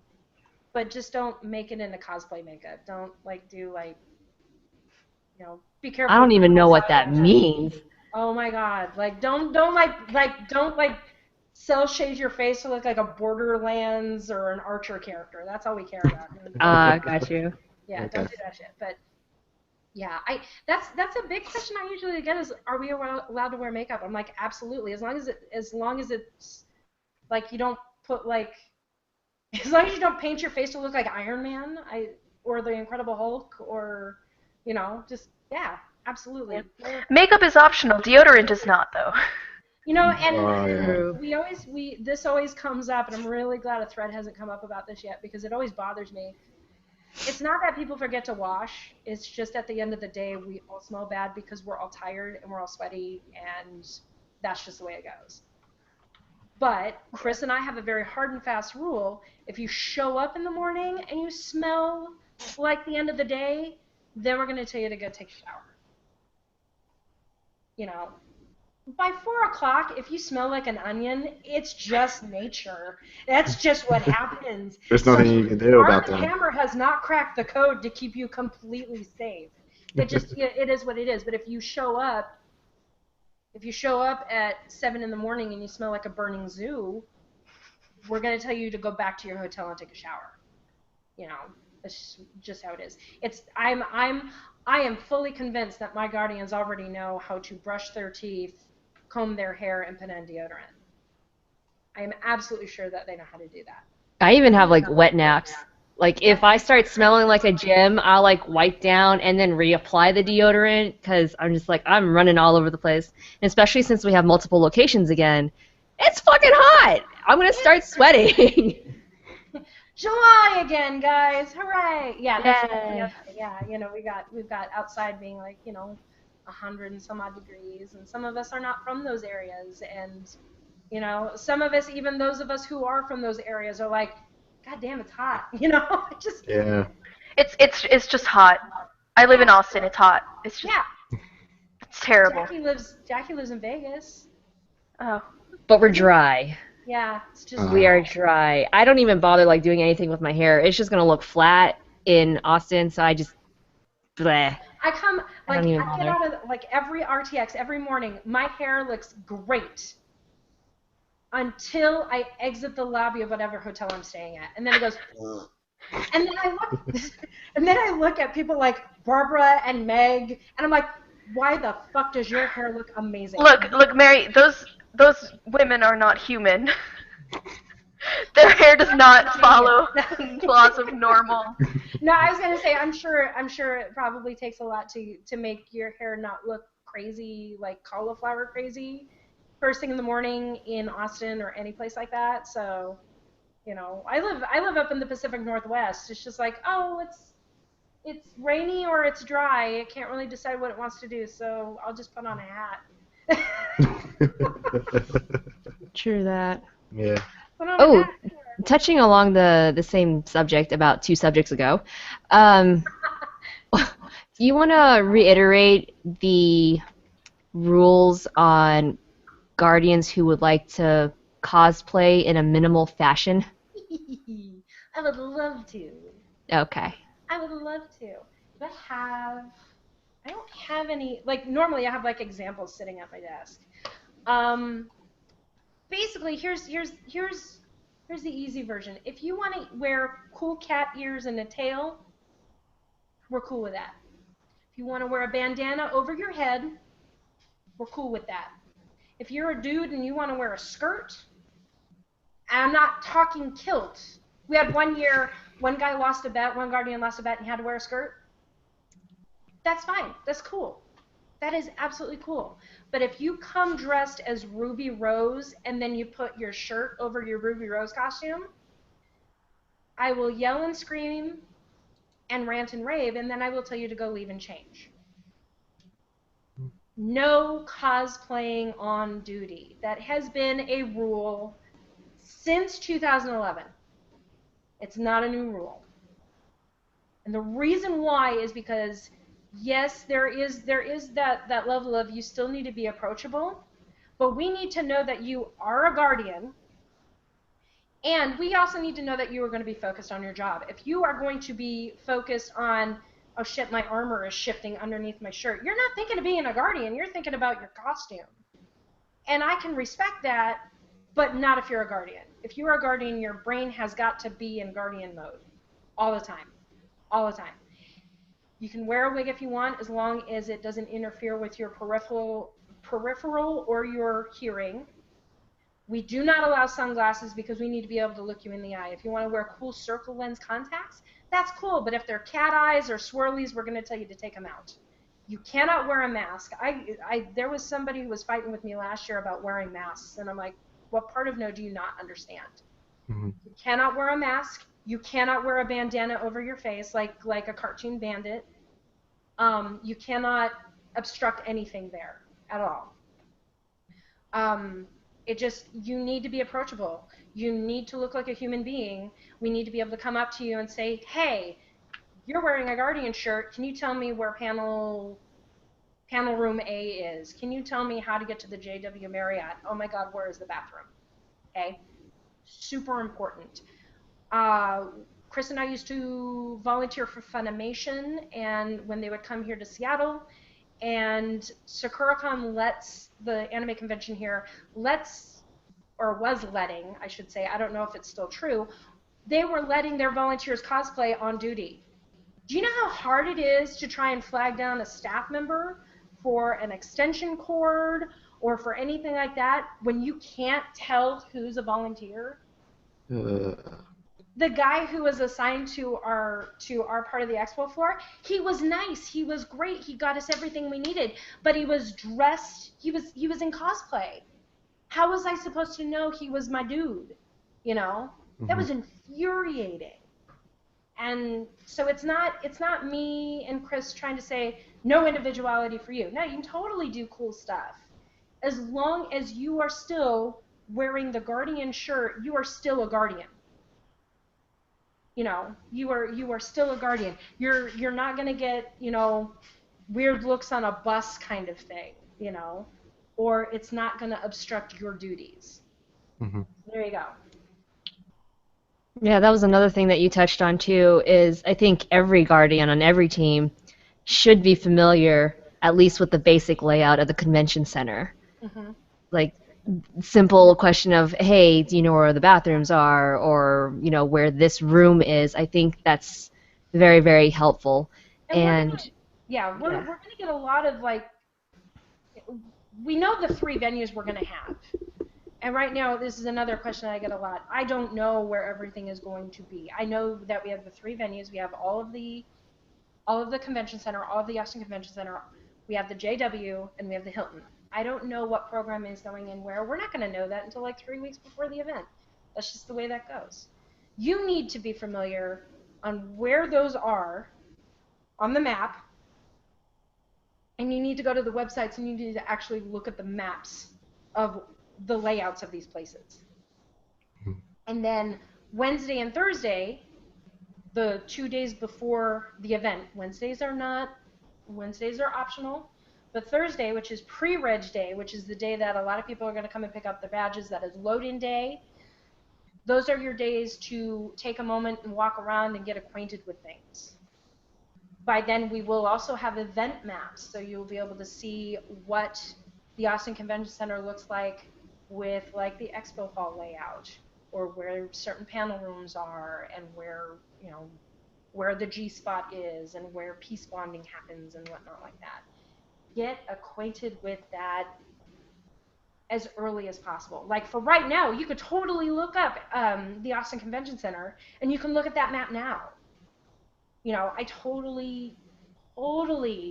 But just don't make it into cosplay makeup. Don't do you know, be careful. I don't even know what that means. Oh my God! Like, don't cell shade your face to look like a Borderlands or an Archer character. That's all we care about. Got you. Yeah, Okay. Don't do that shit. But yeah, that's a big question I usually get is, are we allowed to wear makeup? I'm like, absolutely, as long as it's like you don't put like, as long as you don't paint your face to look like Iron Man, or the Incredible Hulk, or you know, just, yeah, absolutely. Makeup is optional. Deodorant is not, though. You know, and this always comes up, and I'm really glad a thread hasn't come up about this yet because it always bothers me. It's not that people forget to wash. It's just at the end of the day, we all smell bad because we're all tired and we're all sweaty, and that's just the way it goes. But Chris and I have a very hard and fast rule. If you show up in the morning and you smell like the end of the day, then we're going to tell you to go take a shower. You know, by 4 o'clock, if you smell like an onion, it's just nature. That's just what happens. There's nothing you can do about that. Arm & Hammer has not cracked the code to keep you completely safe. It is what it is. But if you show up at 7 in the morning and you smell like a burning zoo, we're going to tell you to go back to your hotel and take a shower. You know. That's just how it is. I am fully convinced that my guardians already know how to brush their teeth, comb their hair, and put on deodorant. I am absolutely sure that they know how to do that. I even have like wet naps. Like if I start smelling like a gym, I'll like wipe down and then reapply the deodorant because I'm just like I'm running all over the place. And especially since we have multiple locations again, It's fucking hot. I'm gonna start sweating. July again, guys! Hooray! Yeah, that's Yeah. yeah. You know, we've got outside being like 100 and some odd degrees, and some of us are not from those areas, and some of us, even those of us who are from those areas, are like, God damn, it's hot. Just Yeah. It's just hot. I live in Austin. It's hot. It's just yeah. it's terrible. Jackie lives in Vegas. Oh. But we're dry. Yeah, it's just We are dry. I don't even bother like doing anything with my hair. It's just gonna look flat in Austin, so I just bleh. I come I like don't even I get out of like every RTX every morning. My hair looks great until I exit the lobby of whatever hotel I'm staying at, and then it goes. And then I look at people like Barbara and Meg, and I'm like, why the fuck does your hair look amazing? Look, Mary. Those women are not human. Their hair does not follow laws of normal. No, I was gonna say I'm sure it probably takes a lot to make your hair not look crazy, like cauliflower crazy, first thing in the morning in Austin or any place like that. So, I live up in the Pacific Northwest. It's just like, oh, it's rainy or it's dry. It can't really decide what it wants to do, so I'll just put on a hat. True that. Yeah. Oh, touching along the same subject about 2 subjects ago, do you want to reiterate the rules on Guardians who would like to cosplay in a minimal fashion? I would love to. Okay. I would love to. I don't have any, like, normally I have, like, examples sitting at my desk. Basically, here's the easy version. If you want to wear cool cat ears and a tail, we're cool with that. If you want to wear a bandana over your head, we're cool with that. If you're a dude and you want to wear a skirt, I'm not talking kilt. We had one year, one Guardian lost a bet, and he had to wear a skirt. That's fine. That's cool. That is absolutely cool. But if you come dressed as Ruby Rose and then you put your shirt over your Ruby Rose costume, I will yell and scream and rant and rave, and then I will tell you to go leave and change. No cosplaying on duty. That has been a rule since 2011. It's not a new rule. And the reason why is because, yes, there is that level of you still need to be approachable, but we need to know that you are a Guardian, and we also need to know that you are going to be focused on your job. If you are going to be focused on, oh shit, my armor is shifting underneath my shirt, you're not thinking of being a Guardian, you're thinking about your costume. And I can respect that, but not if you're a Guardian. If you're a Guardian, your brain has got to be in Guardian mode all the time. All the time. You can wear a wig if you want, as long as it doesn't interfere with your peripheral or your hearing. We do not allow sunglasses because we need to be able to look you in the eye. If you want to wear cool circle lens contacts, that's cool, but if they're cat eyes or swirlies, we're going to tell you to take them out. You cannot wear a mask. There was somebody who was fighting with me last year about wearing masks, and I'm like, what part of no do you not understand? Mm-hmm. You cannot wear a mask. You cannot wear a bandana over your face like a cartoon bandit. You cannot obstruct anything there at all. You need to be approachable. You need to look like a human being. We need to be able to come up to you and say, hey, you're wearing a Guardian shirt. Can you tell me where panel room A is? Can you tell me how to get to the JW Marriott? Oh my God, where is the bathroom? Okay, super important. Chris and I used to volunteer for Funimation, and when they would come here to Seattle, and SakuraCon the anime convention here, was letting, I should say, I don't know if it's still true, they were letting their volunteers cosplay on duty. Do you know how hard it is to try and flag down a staff member for an extension cord or for anything like that when you can't tell who's a volunteer? The guy who was assigned to our part of the expo floor, he was nice, he was great, he got us everything we needed, but he was dressed, he was in cosplay. How was I supposed to know he was my dude? You know, that was infuriating. And so it's not me and Chris trying to say no individuality for you. No, you can totally do cool stuff. As long as you are still wearing the Guardian shirt, you are still a Guardian. You know, you are still a Guardian. You're not gonna get, you know, weird looks on a bus kind of thing, you know, or it's not gonna obstruct your duties. There you go. Yeah, that was another thing that you touched on too, is I think every Guardian on every team should be familiar at least with the basic layout of the convention center. Like simple question of, hey, do you know where the bathrooms are, or you know where this room is? I think that's very, very helpful. And we're yeah. gonna get a lot of like, we know the 3 venues we're gonna have. And right now, this is another question I get a lot. I don't know where everything is going to be. I know that we have the 3 venues. We have all of the convention center, all of the Austin Convention Center. We have the JW, and we have the Hilton. I don't know what program is going in where. We're not going to know that until like 3 weeks before the event. That's just the way that goes. You need to be familiar on where those are on the map, and you need to go to the websites and you need to actually look at the maps of the layouts of these places. And then Wednesday and Thursday, the 2 days before the event, Wednesdays are optional, but Thursday, which is pre-reg day, which is the day that a lot of people are going to come and pick up their badges, that is load-in day, those are your days to take a moment and walk around and get acquainted with things. By then, we will also have event maps, so you'll be able to see what the Austin Convention Center looks like with like the expo hall layout, or where certain panel rooms are, and where, you know, where the G spot is, and where peace bonding happens, and whatnot like that. Get acquainted with that as early as possible. Like for right now, you could totally look up the Austin Convention Center, and you can look at that map now. You know, I totally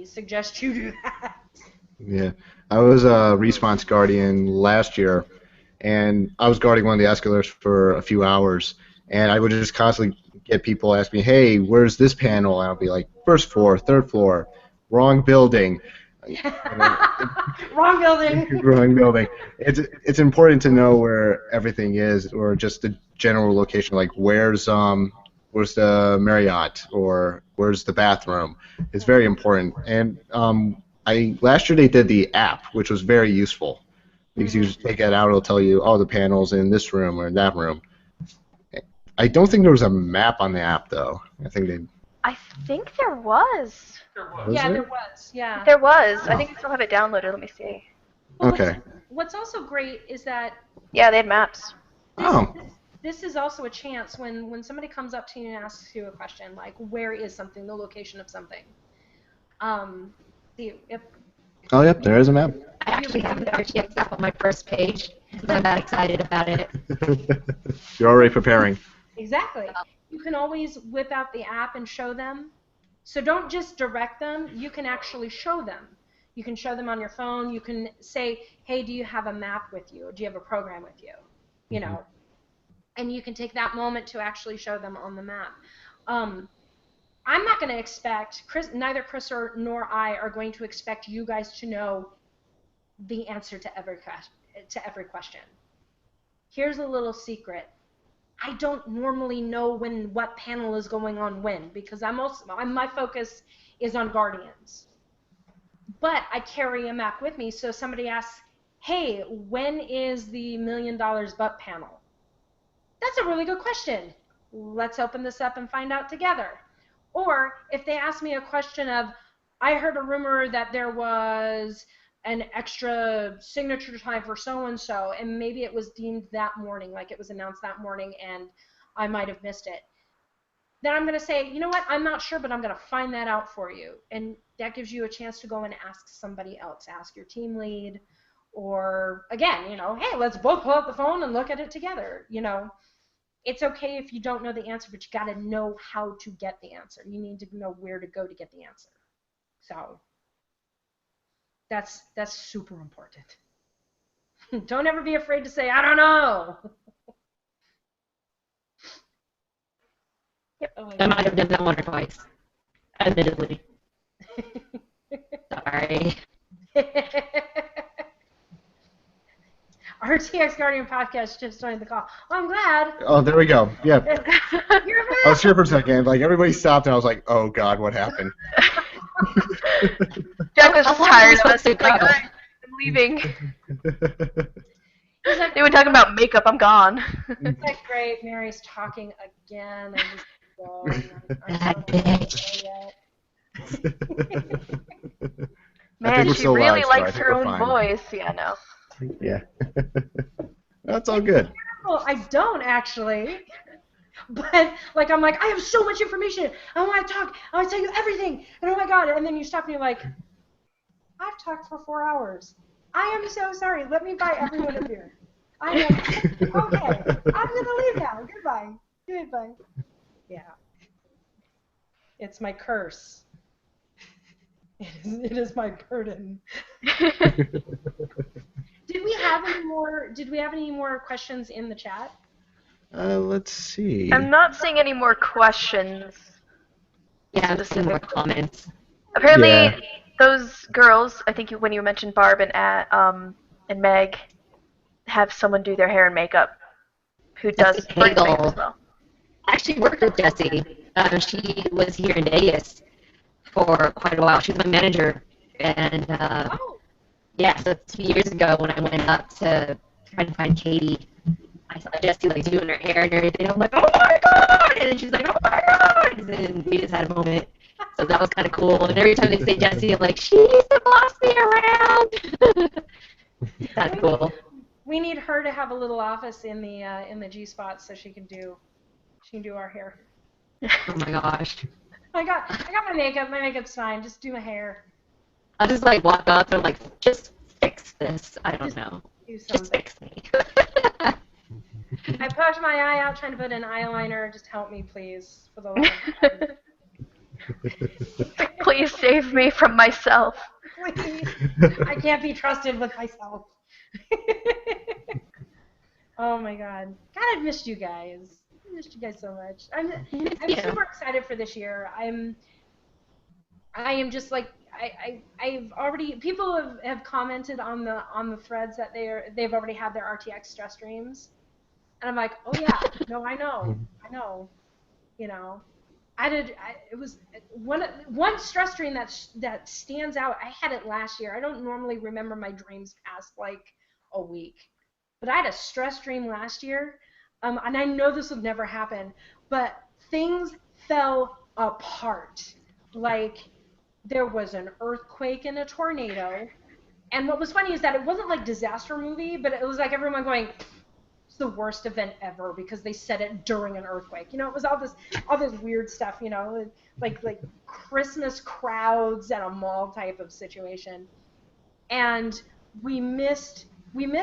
suggest you do that. Yeah, I was a Response Guardian last year, and I was guarding one of the escalators for a few hours, and I would just constantly get people ask me, hey, where's this panel? And I'll be like, first floor, third floor, wrong building. Wrong building. Wrong building. It's important to know where everything is, or just the general location, like where's the Marriott, or where's the bathroom. It's very important. And last year they did the app, which was very useful, because you just take it out, it'll tell you, oh, the panel's in this room or in that room. I don't think there was a map on the app, though. I think there was. Yeah, there was. Yeah. There was. I think I still have it downloaded. Let me see. Well, Okay. What's also great is that Yeah, they had maps. this is also a chance when somebody comes up to you and asks you a question, like, where is something, the location of something. Oh, yep, there is a map. I actually have the RTX app on my first page because I'm that excited about it. You're already preparing. Exactly. You can always whip out the app and show them. So don't just direct them. You can actually show them. You can show them on your phone. You can say, hey, do you have a map with you? Or do you have a program with you? You know, and you can take that moment to actually show them on the map. I'm not going to expect, neither Chris nor I are going to expect you guys to know the answer to every question. Here's a little secret. I don't normally know what panel is going on when, because my focus is on Guardians. But I carry a map with me, so somebody asks, hey, when is the $1 million butt panel? That's a really good question. Let's open this up and find out together. Or if they ask me a question of, I heard a rumor that there was an extra signature time for so-and-so, and maybe it was deemed that morning, like it was announced that morning, and I might have missed it. Then I'm going to say, you know what, I'm not sure, but I'm going to find that out for you. And that gives you a chance to go and ask somebody else. Ask your team lead, or, again, you know, hey, let's both pull out the phone and look at it together, you know. It's okay if you don't know the answer, but you got to know how to get the answer. You need to know where to go to get the answer. So that's super important. Don't ever be afraid to say, I don't know. Yep. Oh my I might God. have done that one or twice, admittedly. Sorry. RTX Guardian Podcast just joined the call. Well, I'm glad. Oh, there we go. Yeah. You're I was here for a second. Like, everybody stopped, and I was like, oh, God, what happened? Jack was just How long tired was of I us. supposed to Like, go? I'm leaving. He's like, They were talking about makeup. I'm gone. it's like, great, Mary's talking again. I just go. I'm That not bitch. yet. Man, we're she still really live, so I likes think her we're own fine. voice. Yeah, no. Yeah. That's all good. Well, I don't actually. But like I'm like, I have so much information. I want to talk. I want to tell you everything. And oh my God. And then you stop and you're like, I've talked for 4 hours. I am so sorry. Let me buy everyone a beer. I am okay. I'm gonna leave now. Goodbye. Goodbye. Yeah. It's my curse. It is my burden. Did we have any more questions in the chat? Let's see. I'm not seeing any more questions. Yeah, I've seen more comments. Apparently, Yeah. those girls, I think when you mentioned Barb and Meg, have someone do their hair and makeup who does Jesse bird frames Cagle. as well. I actually worked with Jessie. She was here in Vegas for quite a while. She was my manager. And Oh, yeah, so 2 years ago when I went up to try to find Katie, I saw Jessie like doing her hair and everything. I'm like, oh my God! And then she's like, oh my God! And then we just had a moment. So that was kind of cool. And every time they say Jessie, I'm like, she used to boss me around. That's cool. we need her to have a little office in the G spot so she can do our hair. Oh my gosh. I got my makeup. My makeup's fine. Just do my hair. I'll just like walk up and like, just fix this. I don't know. Do Just something. fix me. I poked my eye out trying to put an eyeliner. Just help me, please, for the love of God. Please save me from myself. Please. I can't be trusted with myself. Oh my God. God, I've missed you guys. I missed you guys so much. I'm Yeah. super excited for this year. I am just like I've already people have commented on the threads that they've already had their RTX stress streams, and I'm like, oh yeah, no, I know, you know. It was one stress stream that stands out. I had it last year. I don't normally remember my dreams past like a week, but I had a stress dream last year, and I know this would never happen, but things fell apart. Like there was an earthquake and a tornado, and what was funny is that it wasn't like disaster movie, but it was like everyone going, it's the worst event ever because they said it during an earthquake. You know, it was all this weird stuff, you know, like Christmas crowds at a mall type of situation. And we missed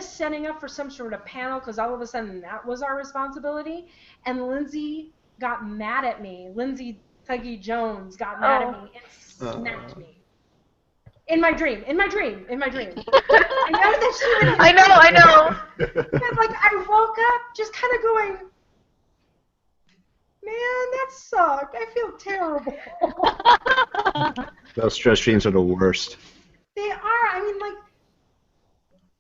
setting up for some sort of panel because all of a sudden that was our responsibility. And Lindsay got mad at me. Lindsay Tuggy Jones got mad at me and snapped me. In my dream. I know that she would. I know. And like I woke up just kind of going, man, that sucked. I feel terrible. Those stress streams are the worst. They are. I mean, like,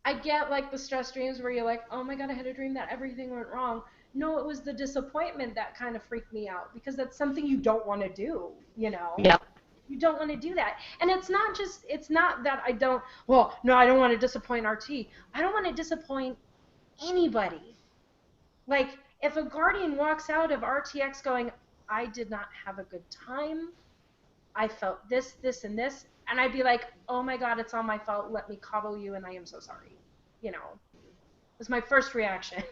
I get like the stress dreams where you're like, oh my God, I had a dream that everything went wrong. No, it was the disappointment that kind of freaked me out because that's something you don't want to do, you know? Yep. You don't want to do that. And it's not that I don't want to disappoint RT. I don't want to disappoint anybody. Like, if a Guardian walks out of RTX going, I did not have a good time, I felt this, and this, and I'd be like, oh my God, it's all my fault, let me coddle you, and I am so sorry. You know, was my first reaction.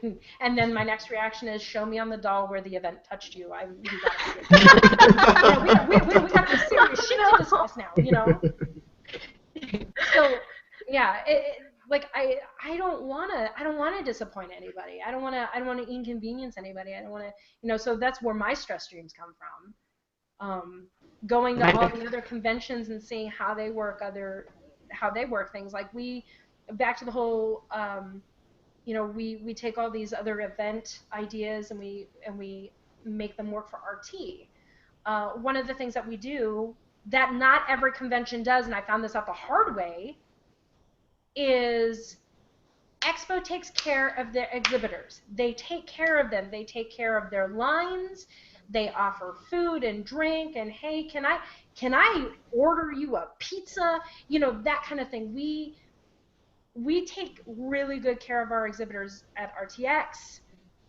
And then my next reaction is, show me on the doll where the event touched you. We got some serious shit to discuss now, you know? So, yeah, I don't wanna disappoint anybody. I don't wanna inconvenience anybody. I don't wanna, you know. So that's where my stress streams come from. Going to all the other conventions and seeing how they work things. Like back to the whole, you know, we take all these other event ideas and we make them work for RT. One of the things that we do that not every convention does, and I found this out the hard way, is Expo takes care of their exhibitors. They take care of them. They take care of their lines. They offer food and drink, and hey, can I order you a pizza? You know, that kind of thing. We take really good care of our exhibitors at RTX.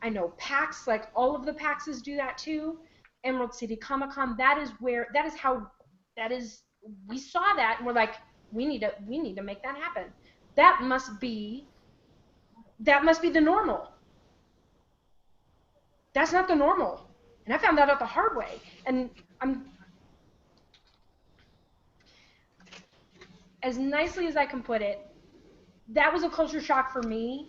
I know PAX, like all of the PAXs do that too. Emerald City Comic Con, we saw that and we're like, we need to make that happen. That must be the normal. That's not the normal. And I found that out the hard way. And I'm, as nicely as I can put it, that was a culture shock for me.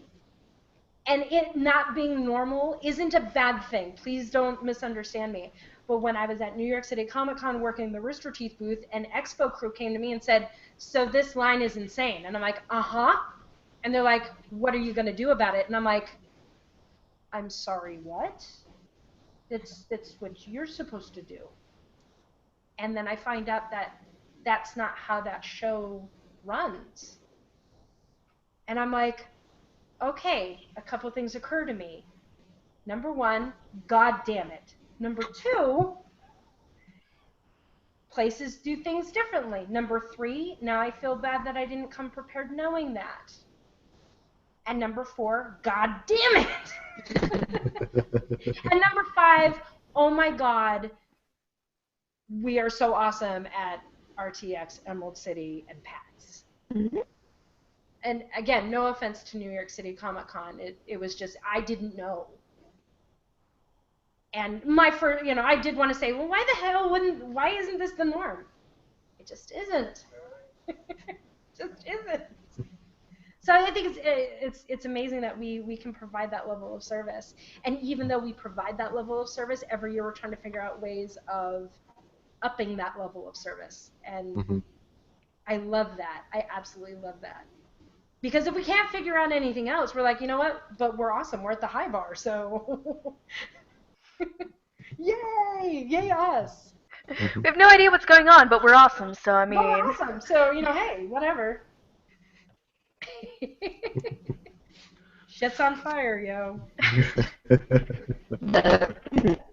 And it not being normal isn't a bad thing. Please don't misunderstand me. But when I was at New York City Comic Con working the Rooster Teeth booth, an Expo crew came to me and said, so this line is insane. And I'm like, uh-huh. And they're like, what are you going to do about it? And I'm like, I'm sorry, what? That's what you're supposed to do. And then I find out that that's not how that show runs. And I'm like, okay, a couple things occur to me. Number one, God damn it. Number two, places do things differently. Number three, now I feel bad that I didn't come prepared knowing that. And number four, God damn it. And number five, oh my God, we are so awesome at RTX, Emerald City, and PAX. Mm-hmm. And again, no offense to New York City Comic Con, it was just, I didn't know. And my first, you know, I did want to say, well, why isn't this the norm? It just isn't. It just isn't. So I think it's amazing that we can provide that level of service. And even though we provide that level of service, every year we're trying to figure out ways of upping that level of service. And I love that. I absolutely love that. Because if we can't figure out anything else, we're like, you know what? But we're awesome. We're at the high bar, so yay! Yay us! We have no idea what's going on, but we're awesome, so I mean... We're awesome, so, you know, hey, whatever. Shit's on fire, yo. The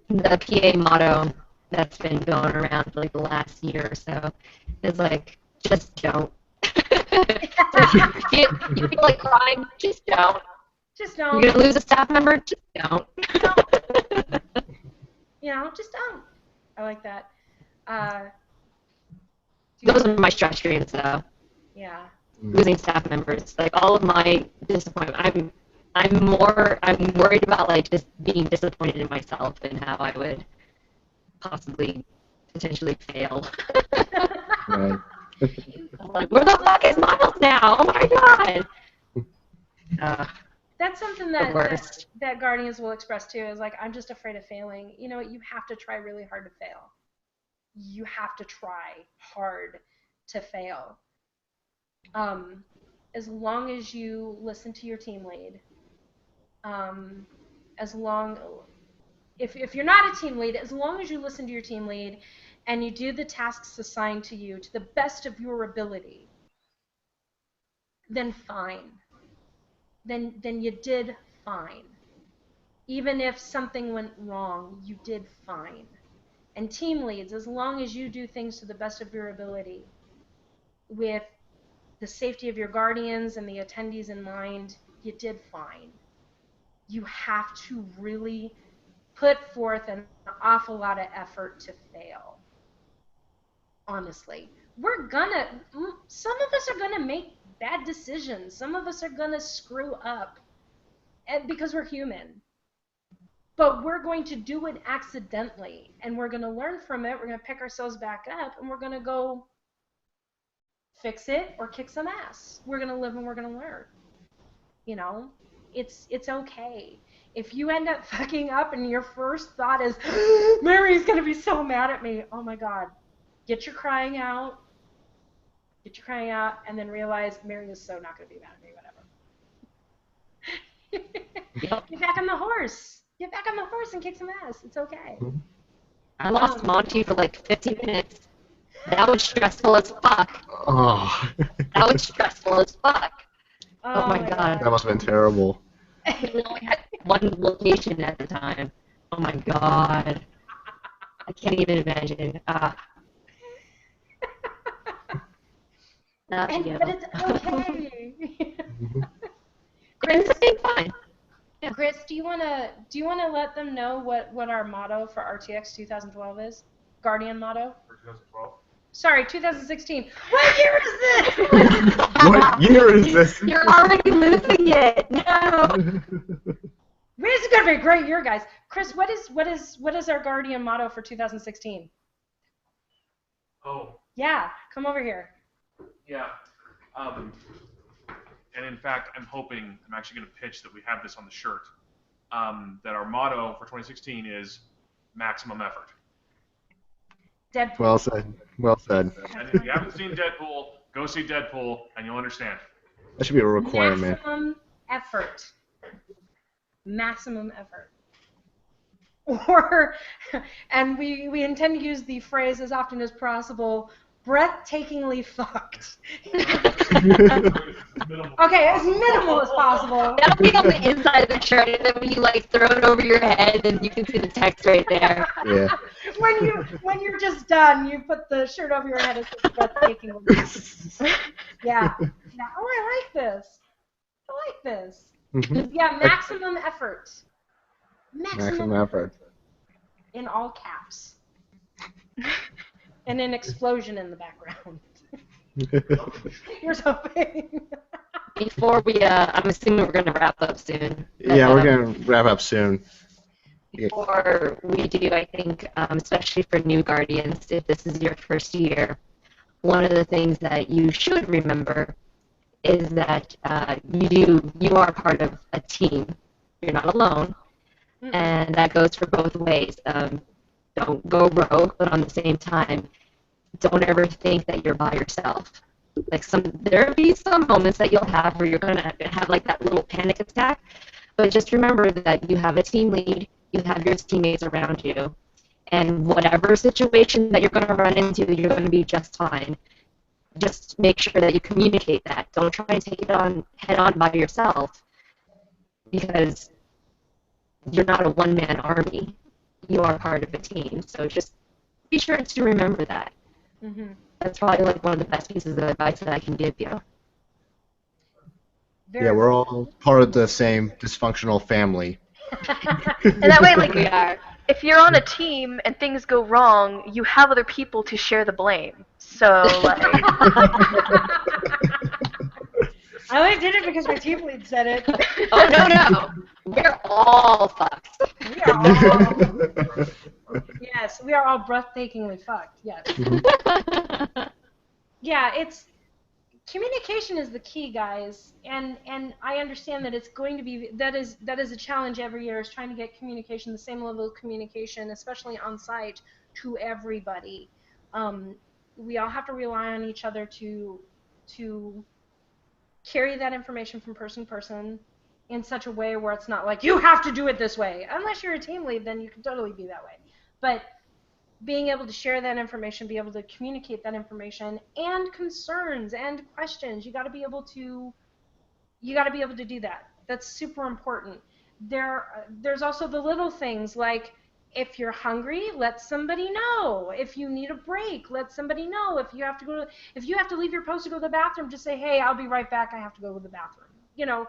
PA motto that's been going around for like the last year or so is like, just don't. You feel like crying, just don't. Just don't. You're gonna lose a staff member, just don't. You know, just don't. I like that. Those are my stress dreams, though. Yeah. Losing staff members, like all of my disappointment. I'm worried about like just being disappointed in myself and how I would possibly potentially fail. Right. Like, where the fuck is Miles now? Oh my god. That's something that Guardians will express too, is like, I'm just afraid of failing. You know what? You have to try really hard to fail. You have to try hard to fail. As long as you listen to your team lead, if you're not a team lead, as long as you listen to your team lead and you do the tasks assigned to you to the best of your ability, then fine. Then you did fine. Even if something went wrong, you did fine. And team leads, as long as you do things to the best of your ability, with the safety of your guardians and the attendees in mind, you did fine. You have to really put forth an awful lot of effort to fail. Honestly. Some of us are gonna make bad decisions. Some of us are gonna screw up, because we're human. But we're going to do it accidentally, and we're gonna learn from it, we're gonna pick ourselves back up, and we're gonna go fix it or kick some ass. We're gonna live and we're gonna learn. You know, it's okay. If you end up fucking up and your first thought is, Mary's gonna be so mad at me, oh my god, get your crying out, get your crying out, and then realize Mary is so not going to be mad at me, whatever. Get back on the horse. Get back on the horse and kick some ass. It's okay. I lost Monty for like 15 minutes. That was stressful as fuck. Oh. That was stressful as fuck. Oh my god. That must have been terrible. We only had one location at the time. Oh my god. I can't even imagine. But it's okay. Chris, fine. Yeah. Chris, do you wanna let them know what our motto for RTX 2012 is? Guardian motto? For 2012. Sorry, 2016. What year is this? What year is this? You're already losing it. No. This is gonna be a great year, guys. Chris, what is our Guardian motto for 2016? Oh. Yeah, come over here. Yeah. And in fact, I'm actually going to pitch that we have this on the shirt. That our motto for 2016 is maximum effort. Deadpool. Well said. Well said. And if you haven't seen Deadpool, go see Deadpool, and you'll understand. That should be a requirement. Maximum effort. Maximum effort. Or, and we intend to use the phrase as often as possible, breathtakingly fucked. Okay, as minimal as possible. That'll be on the inside of the shirt, and then when you like throw it over your head, and you can see the text right there. Yeah. When you're just done, you put the shirt over your head and say breathtakingly fucked. Yeah. Oh, I like this. I like this. Mhm. Yeah, maximum effort. Maximum effort. In all caps. And an explosion in the background. Here's hoping. Before we, I'm assuming we're gonna wrap up soon. Yeah, we're gonna wrap up soon. Before we do, I think, especially for new Guardians, if this is your first year, one of the things that you should remember is that you are part of a team. You're not alone, and that goes for both ways. Don't go rogue, but on the same time, don't ever think that you're by yourself. Like there'll be some moments that you'll have where you're gonna have like that little panic attack, but just remember that you have a team lead, you have your teammates around you, and whatever situation that you're gonna run into, you're gonna be just fine. Just make sure that you communicate that. Don't try and take it on head on by yourself, because you're not a one-man army. You are part of a team, so just be sure to remember that. Mm-hmm. That's probably like one of the best pieces of advice that I can give you. Yeah, we're all part of the same dysfunctional family. And that way, like, We are. if you're on a team and things go wrong, you have other people to share the blame. So, like, I only did it because my team lead said it. Oh no! We're all fucked. We are all, yes, we are all breathtakingly fucked. Yes. Yeah, it's communication is the key, guys, and I understand that it's going to be that is a challenge every year, is trying to get communication, the same level of communication, especially on site, to everybody. We all have to rely on each other to carry that information from person to person in such a way where it's not like you have to do it this way. Unless you're a team lead, then you can totally be that way. But being able to share that information, be able to communicate that information, and concerns and questions, you got to be able to do that. That's super important. There's also the little things like, if you're hungry, let somebody know. If you need a break, let somebody know. If you have to leave your post to go to the bathroom, just say, "Hey, I'll be right back. I have to go to the bathroom." You know,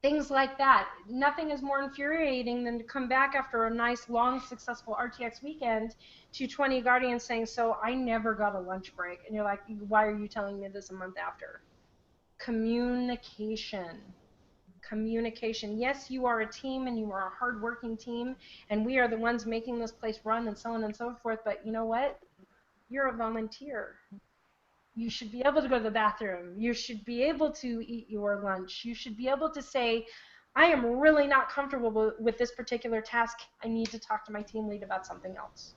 things like that. Nothing is more infuriating than to come back after a nice, long, successful RTX weekend to 20 Guardians saying, "So I never got a lunch break," and you're like, "Why are you telling me this a month after?" Communication. Communication. Yes, you are a team, and you are a hard-working team, and we are the ones making this place run, and so on and so forth, but you know what? You're a volunteer. You should be able to go to the bathroom. You should be able to eat your lunch. You should be able to say, "I am really not comfortable with this particular task. I need to talk to my team lead about something else."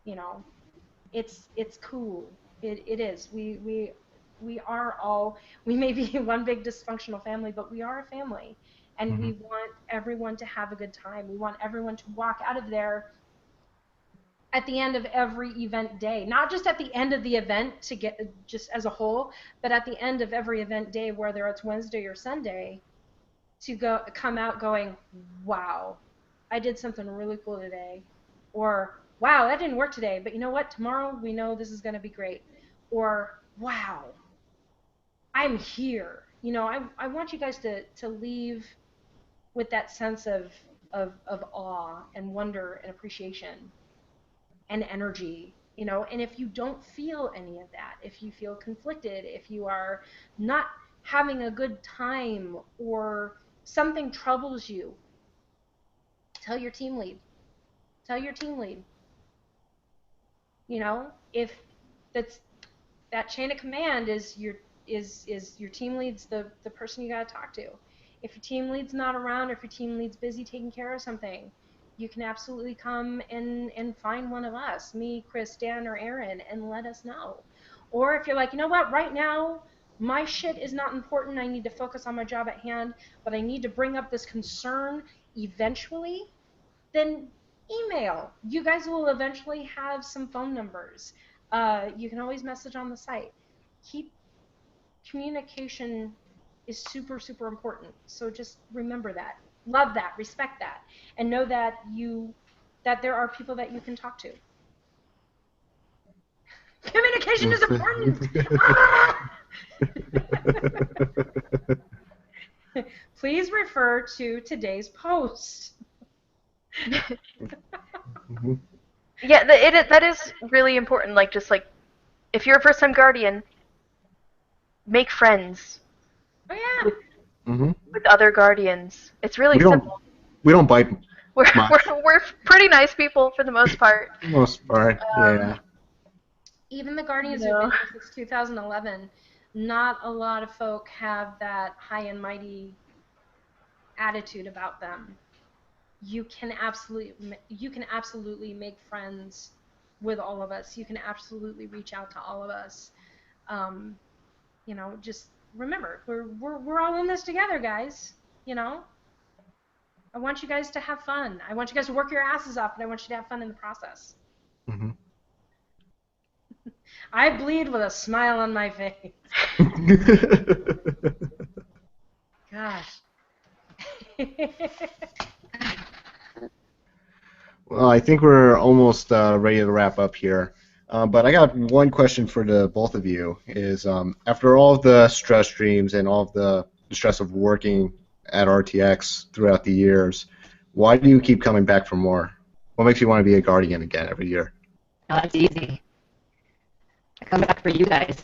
You know, it's cool. It is. We are all, we may be one big dysfunctional family, but we are a family. And we want everyone to have a good time. We want everyone to walk out of there at the end of every event day. Not just at the end of the event to get just as a whole, but at the end of every event day, whether it's Wednesday or Sunday, to come out going, wow, I did something really cool today. Or, wow, that didn't work today, but you know what? Tomorrow we know this is going to be great. Or, wow, I'm here. You know, I want you guys to leave with that sense of awe and wonder and appreciation and energy. You know, and if you don't feel any of that, if you feel conflicted, if you are not having a good time or something troubles you, tell your team lead. Tell your team lead. You know, if that chain of command is your team lead's the person you got to talk to. If your team lead's not around, or if your team lead's busy taking care of something, you can absolutely come and find one of us, me, Chris, Dan, or Aaron, and let us know. Or if you're like, you know what, right now my shit is not important, I need to focus on my job at hand, but I need to bring up this concern eventually, then email. You guys will eventually have some phone numbers. You can always message on the site. Communication is super, super important. So just remember that. Love that. Respect that. And know that there are people that you can talk to. Communication is important! Please refer to today's post. Yeah, that is really important. Like, just like, if you're a first-time guardian, make friends. Oh yeah. With other guardians. It's really simple. We don't bite. We're pretty nice people for the most part. Most part, yeah. Even the guardians who've been here since 2011, not a lot of folk have that high and mighty attitude about them. You can absolutely make friends with all of us. You can absolutely reach out to all of us. You know, just remember, we're all in this together, guys. You know, I want you guys to have fun. I want you guys to work your asses off, and I want you to have fun in the process. I bleed with a smile on my face. Gosh. Well, I think we're almost ready to wrap up here. But I got one question for the both of you. Is after all of the stress streams and all of the stress of working at RTX throughout the years, why do you keep coming back for more? What makes you want to be a Guardian again every year? Oh, that's easy. I come back for you guys.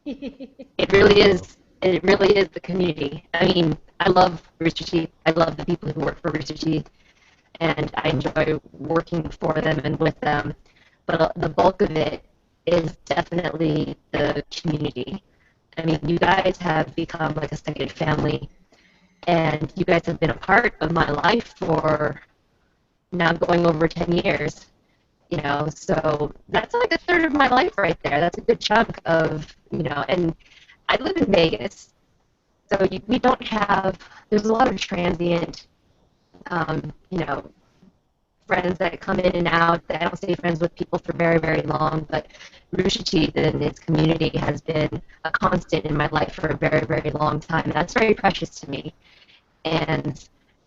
It really is. It really is the community. I mean, I love Rooster Teeth. I love the people who work for Rooster Teeth, and I enjoy working for them and with them. But the bulk of it is definitely the community. I mean, you guys have become like a second family, and you guys have been a part of my life for now going over 10 years. You know, so that's like a third of my life right there. That's a good chunk of, you know, and I live in Vegas, so we don't have, there's a lot of transient, you know, friends that come in and out. I don't stay friends with people for very, very long, but Rooster Teeth and its community has been a constant in my life for a very, very long time, and that's very precious to me. And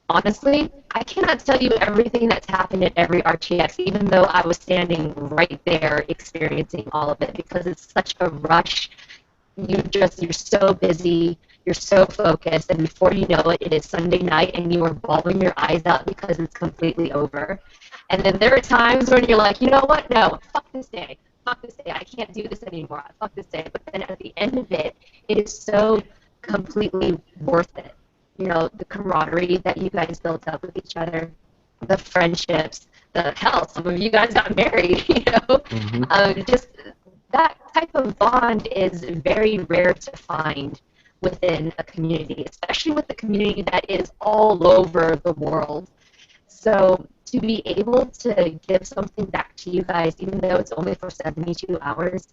honestly, I cannot tell you everything that's happened at every RTX, even though I was standing right there experiencing all of it, because it's such a rush. You're so busy, you're so focused, and before you know it, it is Sunday night, and you are bawling your eyes out because it's completely over. And then there are times when you're like, you know what, no, fuck this day, I can't do this anymore, fuck this day. But then at the end of it, it is so completely worth it. You know, the camaraderie that you guys built up with each other, the friendships, the hell, some of you guys got married, you know, just that type of bond is very rare to find within a community, especially with a community that is all over the world. So to be able to give something back to you guys, even though it's only for 72 hours,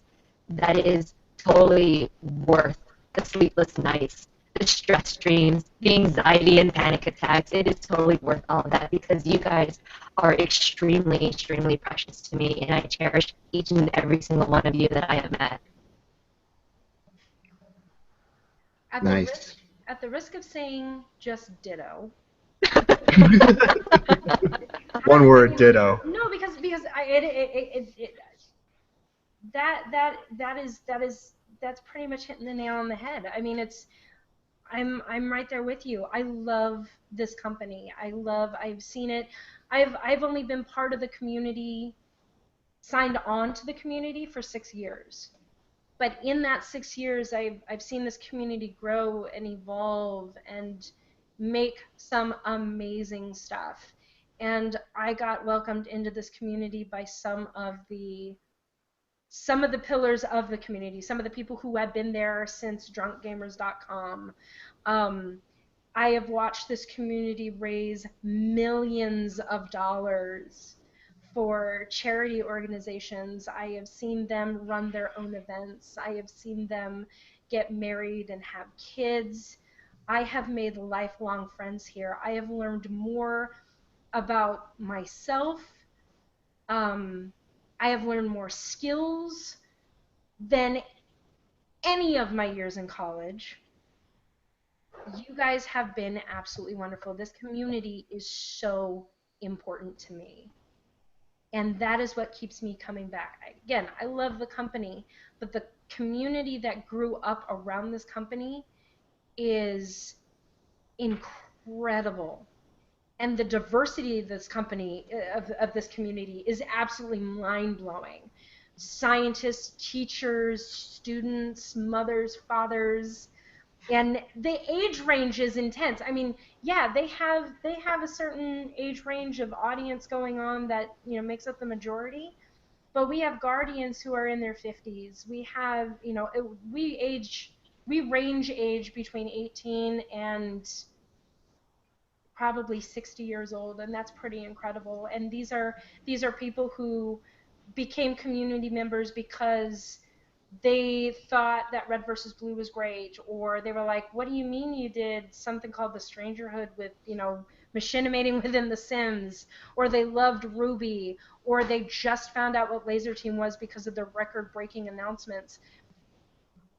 that is totally worth the sleepless nights, the stress dreams, the anxiety and panic attacks. It is totally worth all of that because you guys are extremely, extremely precious to me, and I cherish each and every single one of you that I have met. At Nice. the risk of saying just ditto. One I word, mean, ditto. no, because that's pretty much hitting the nail on the head. I mean, I'm right there with you. I love this company. I've seen it. I've only been part of the community, signed on to the community for 6 years. But in that 6 years, I've seen this community grow and evolve and make some amazing stuff. And I got welcomed into this community by some of the pillars of the community, some of the people who have been there since drunkgamers.com. I have watched this community raise millions of dollars for charity organizations. I have seen them run their own events. I have seen them get married and have kids. I have made lifelong friends here. I have learned more about myself. I have learned more skills than any of my years in college. You guys have been absolutely wonderful. This community is so important to me. And that is what keeps me coming back. Again, I love the company, but the community that grew up around this company is incredible. And the diversity of this company, of this community, is absolutely mind-blowing. Scientists, teachers, students, mothers, fathers, and the age range is intense. I mean, yeah, they have a certain age range of audience going on that makes up the majority, but we have guardians who are in their 50s. We have we range age between 18 and probably 60 years old, and that's pretty incredible. And these are people who became community members because they thought that Red versus Blue was great, or they were like, what do you mean you did something called the Strangerhood with, machinimating within The Sims, or they loved Ruby, or they just found out what Laser Team was because of the record-breaking announcements,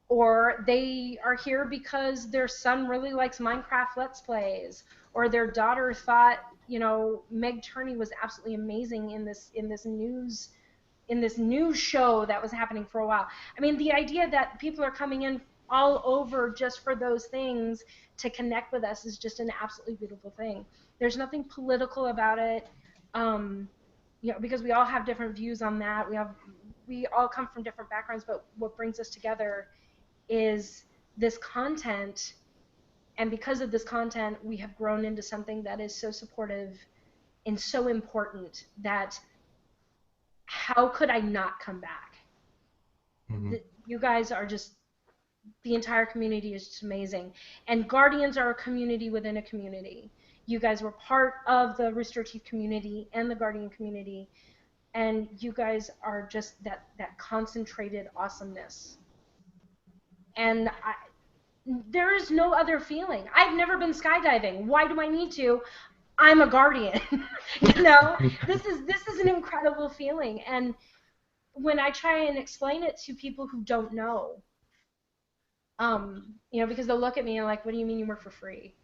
or they are here because their son really likes Minecraft Let's Plays, or their daughter thought, Meg Turney was absolutely amazing in this news show that was happening for a while. I mean, the idea that people are coming in all over just for those things to connect with us is just an absolutely beautiful thing. There's nothing political about it, because we all have different views on that. We all come from different backgrounds, but what brings us together is this content, and because of this content, we have grown into something that is so supportive and so important that how could I not come back? Mm-hmm. You guys are just, the entire community is just amazing. And Guardians are a community within a community. You guys were part of the Rooster Teeth community and the Guardian community, and you guys are just that concentrated awesomeness. And there is no other feeling. I've never been skydiving. Why do I need to? I'm a Guardian. This is an incredible feeling. And when I try and explain it to people who don't know, because they'll look at me and like, what do you mean you work for free?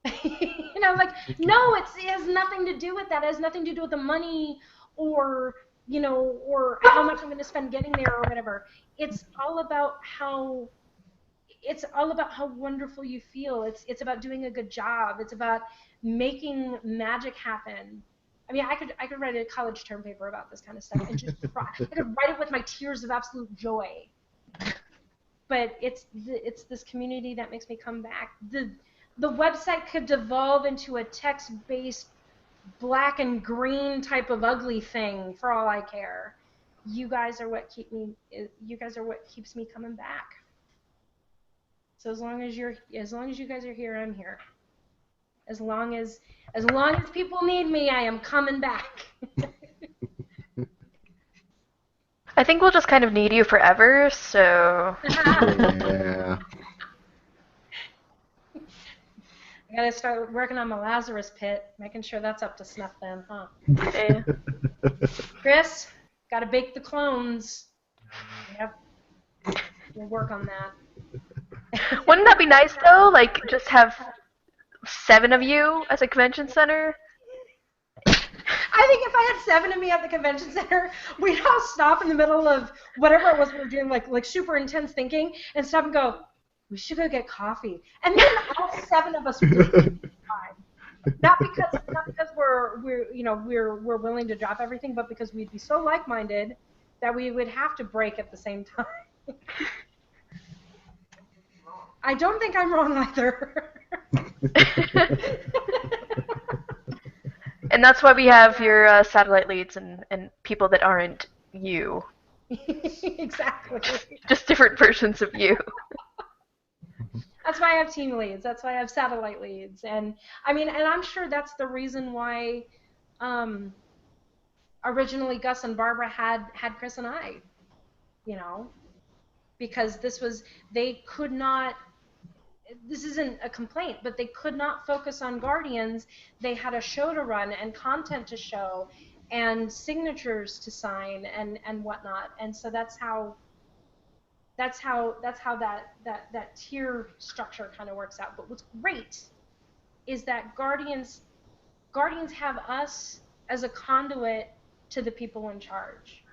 Like, no, it has nothing to do with that. It has nothing to do with the money or how much I'm going to spend getting there or whatever. It's all about how wonderful you feel. It's about doing a good job. It's about making magic happen. I mean, I could write a college term paper about this kind of stuff and just cry. I could write it with my tears of absolute joy. But it's this community that makes me come back. The website could devolve into a text-based black and green type of ugly thing for all I care. You guys are what keeps me coming back. So as long as you guys are here, I'm here. As long as people need me, I am coming back. I think we'll just kind of need you forever, so Yeah. I gotta start working on my Lazarus pit, making sure that's up to snuff then, huh? yeah. Chris, gotta bake the clones. Yep. We'll work on that. Wouldn't that be nice though? Like just have 7 of you as a convention center. I think if I had 7 of me at the convention center, we'd all stop in the middle of whatever it was we were doing, like super intense thinking, and stop and go, we should go get coffee. And then all 7 of us would just fine. Not because we're willing to drop everything, but because we'd be so like-minded that we would have to break at the same time. I don't think I'm wrong either. And that's why we have your satellite leads and people that aren't you. Exactly. Just different versions of you. That's why I have team leads. That's why I have satellite leads. And I mean, and I'm sure that's the reason why originally Gus and Barbara had Chris and I, you know, because they could not, this isn't a complaint, but they could not focus on Guardians. They had a show to run and content to show and signatures to sign and whatnot. And so that's how that tier structure kind of works out. But what's great is that Guardians have us as a conduit to the people in charge.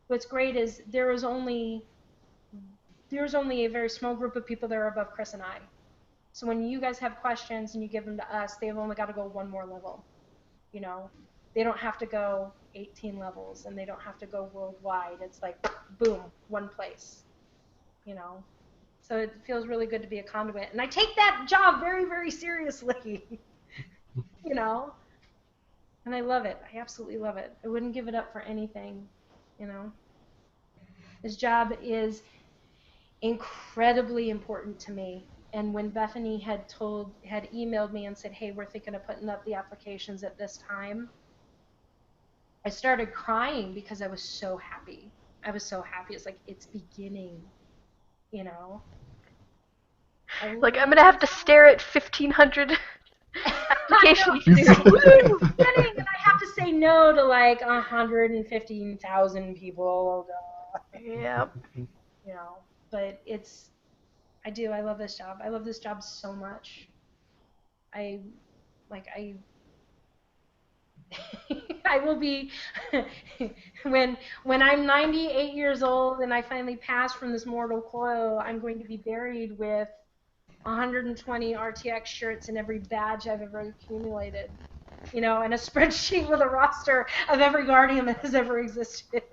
What's great is there is only a very small group of people that are above Chris and I. So when you guys have questions and you give them to us, they've only got to go one more level. You know, they don't have to go 18 levels and they don't have to go worldwide. It's like, boom, one place. You know, so it feels really good to be a conduit, and I take that job very, very seriously. You know, and I love it. I absolutely love it. I wouldn't give it up for anything. You know, this job is incredibly important to me. And when Bethany had emailed me and said, "Hey, we're thinking of putting up the applications at this time," I started crying because I was so happy. I was so happy. It's like it's beginning. You know, Like I'm gonna have to stare at 1,500 applications. And I have to say no to like 115,000 people. Yep. You know, but I love this job. I love this job so much. I will be when I'm 98 years old and I finally pass from this mortal coil, I'm going to be buried with 120 RTX shirts and every badge I've ever accumulated, you know, and a spreadsheet with a roster of every Guardian that has ever existed.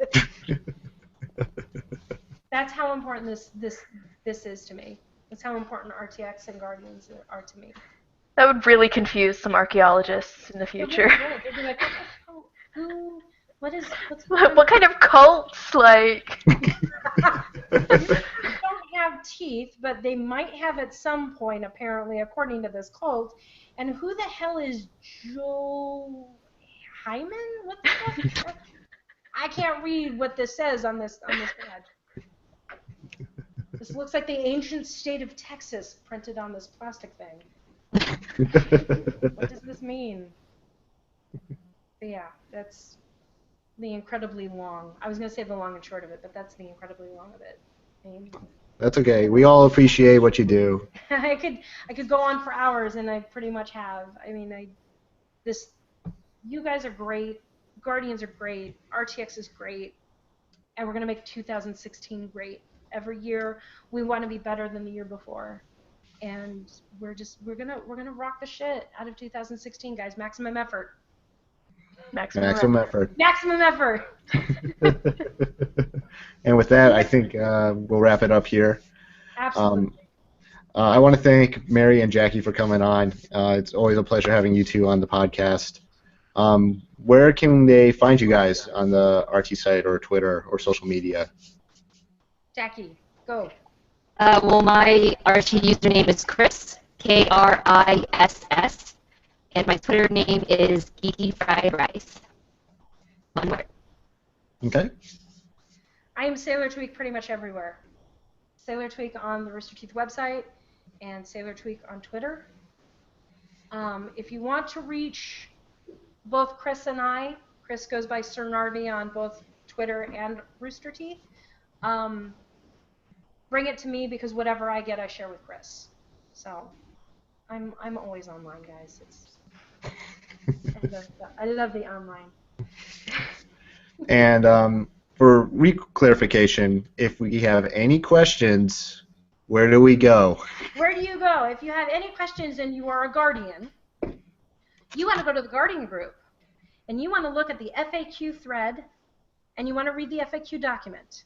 That's how important this is to me. That's how important RTX and Guardians are to me. That would really confuse some archaeologists in the future. They'd be like, What kind of cults, like? They don't have teeth, but they might have at some point, apparently, according to this cult. And who the hell is Joe Hyman? What the fuck? I can't read what this says on this badge. This looks like the ancient state of Texas printed on this plastic thing. What does this mean? But yeah, that's the incredibly long. I was going to say the long and short of it, but that's the incredibly long of it. That's okay. We all appreciate what you do. I could go on for hours, and I pretty much have. I mean, you guys are great. Guardians are great. RTX is great, and we're going to make 2016 great. Every year, we want to be better than the year before. And we're gonna rock the shit out of 2016, guys. Maximum effort. Maximum effort. Maximum effort. And with that, I think we'll wrap it up here. Absolutely. I want to thank Mary and Jackie for coming on. It's always a pleasure having you two on the podcast. Where can they find you guys on the RT site or Twitter or social media? Jackie, go. Well, my RT username is Chris, Kriss, and my Twitter name is Geeky Fried Rice. One word. Okay. I am Sailor Tweak pretty much everywhere. Sailor Tweak on the Rooster Teeth website and Sailor Tweak on Twitter. If you want to reach both Chris and I, Chris goes by Sir Narvi on both Twitter and Rooster Teeth. Bring it to me because whatever I get, I share with Chris. So I'm always online, guys. I love the online. And for re-clarification, if we have any questions, where do we go? Where do you go? If you have any questions and you are a Guardian, you want to go to the Guardian group, and you want to look at the FAQ thread, and you want to read the FAQ document.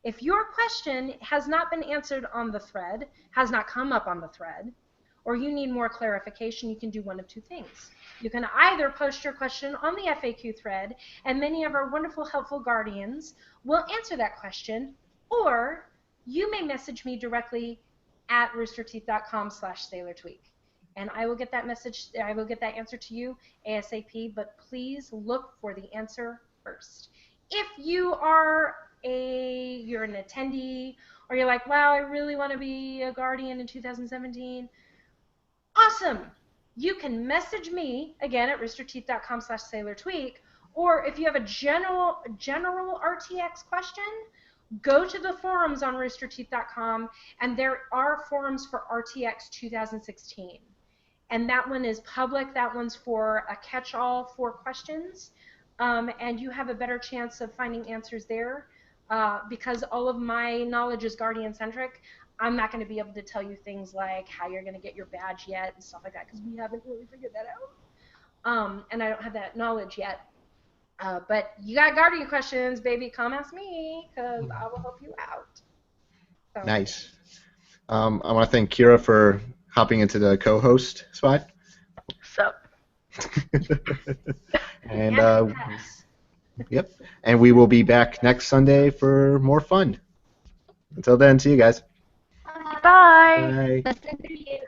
If your question has not been answered on the thread, has not come up on the thread, or you need more clarification, you can do one of two things. You can either post your question on the FAQ thread, and many of our wonderful, helpful Guardians will answer that question, or you may message me directly at roosterteeth.com/SailorTweak. And I will get that message, I will get that answer to you ASAP, but please look for the answer first. If you are you're an attendee, or you're like, wow, I really want to be a Guardian in 2017, awesome! You can message me, again, at roosterteeth.com/SailorTweak, or if you have a general RTX question, go to the forums on roosterteeth.com, and there are forums for RTX 2016. And that one is public. That one's for a catch-all for questions. And you have a better chance of finding answers there. Because all of my knowledge is Guardian-centric, I'm not going to be able to tell you things like how you're going to get your badge yet and stuff like that, because we haven't really figured that out. And I don't have that knowledge yet. But you got Guardian questions, baby, come ask me, because I will help you out. So. Nice. I want to thank Kira for hopping into the co-host spot. Sup. And yep. And we will be back next Sunday for more fun. Until then, see you guys. Bye. Bye. Listen to you.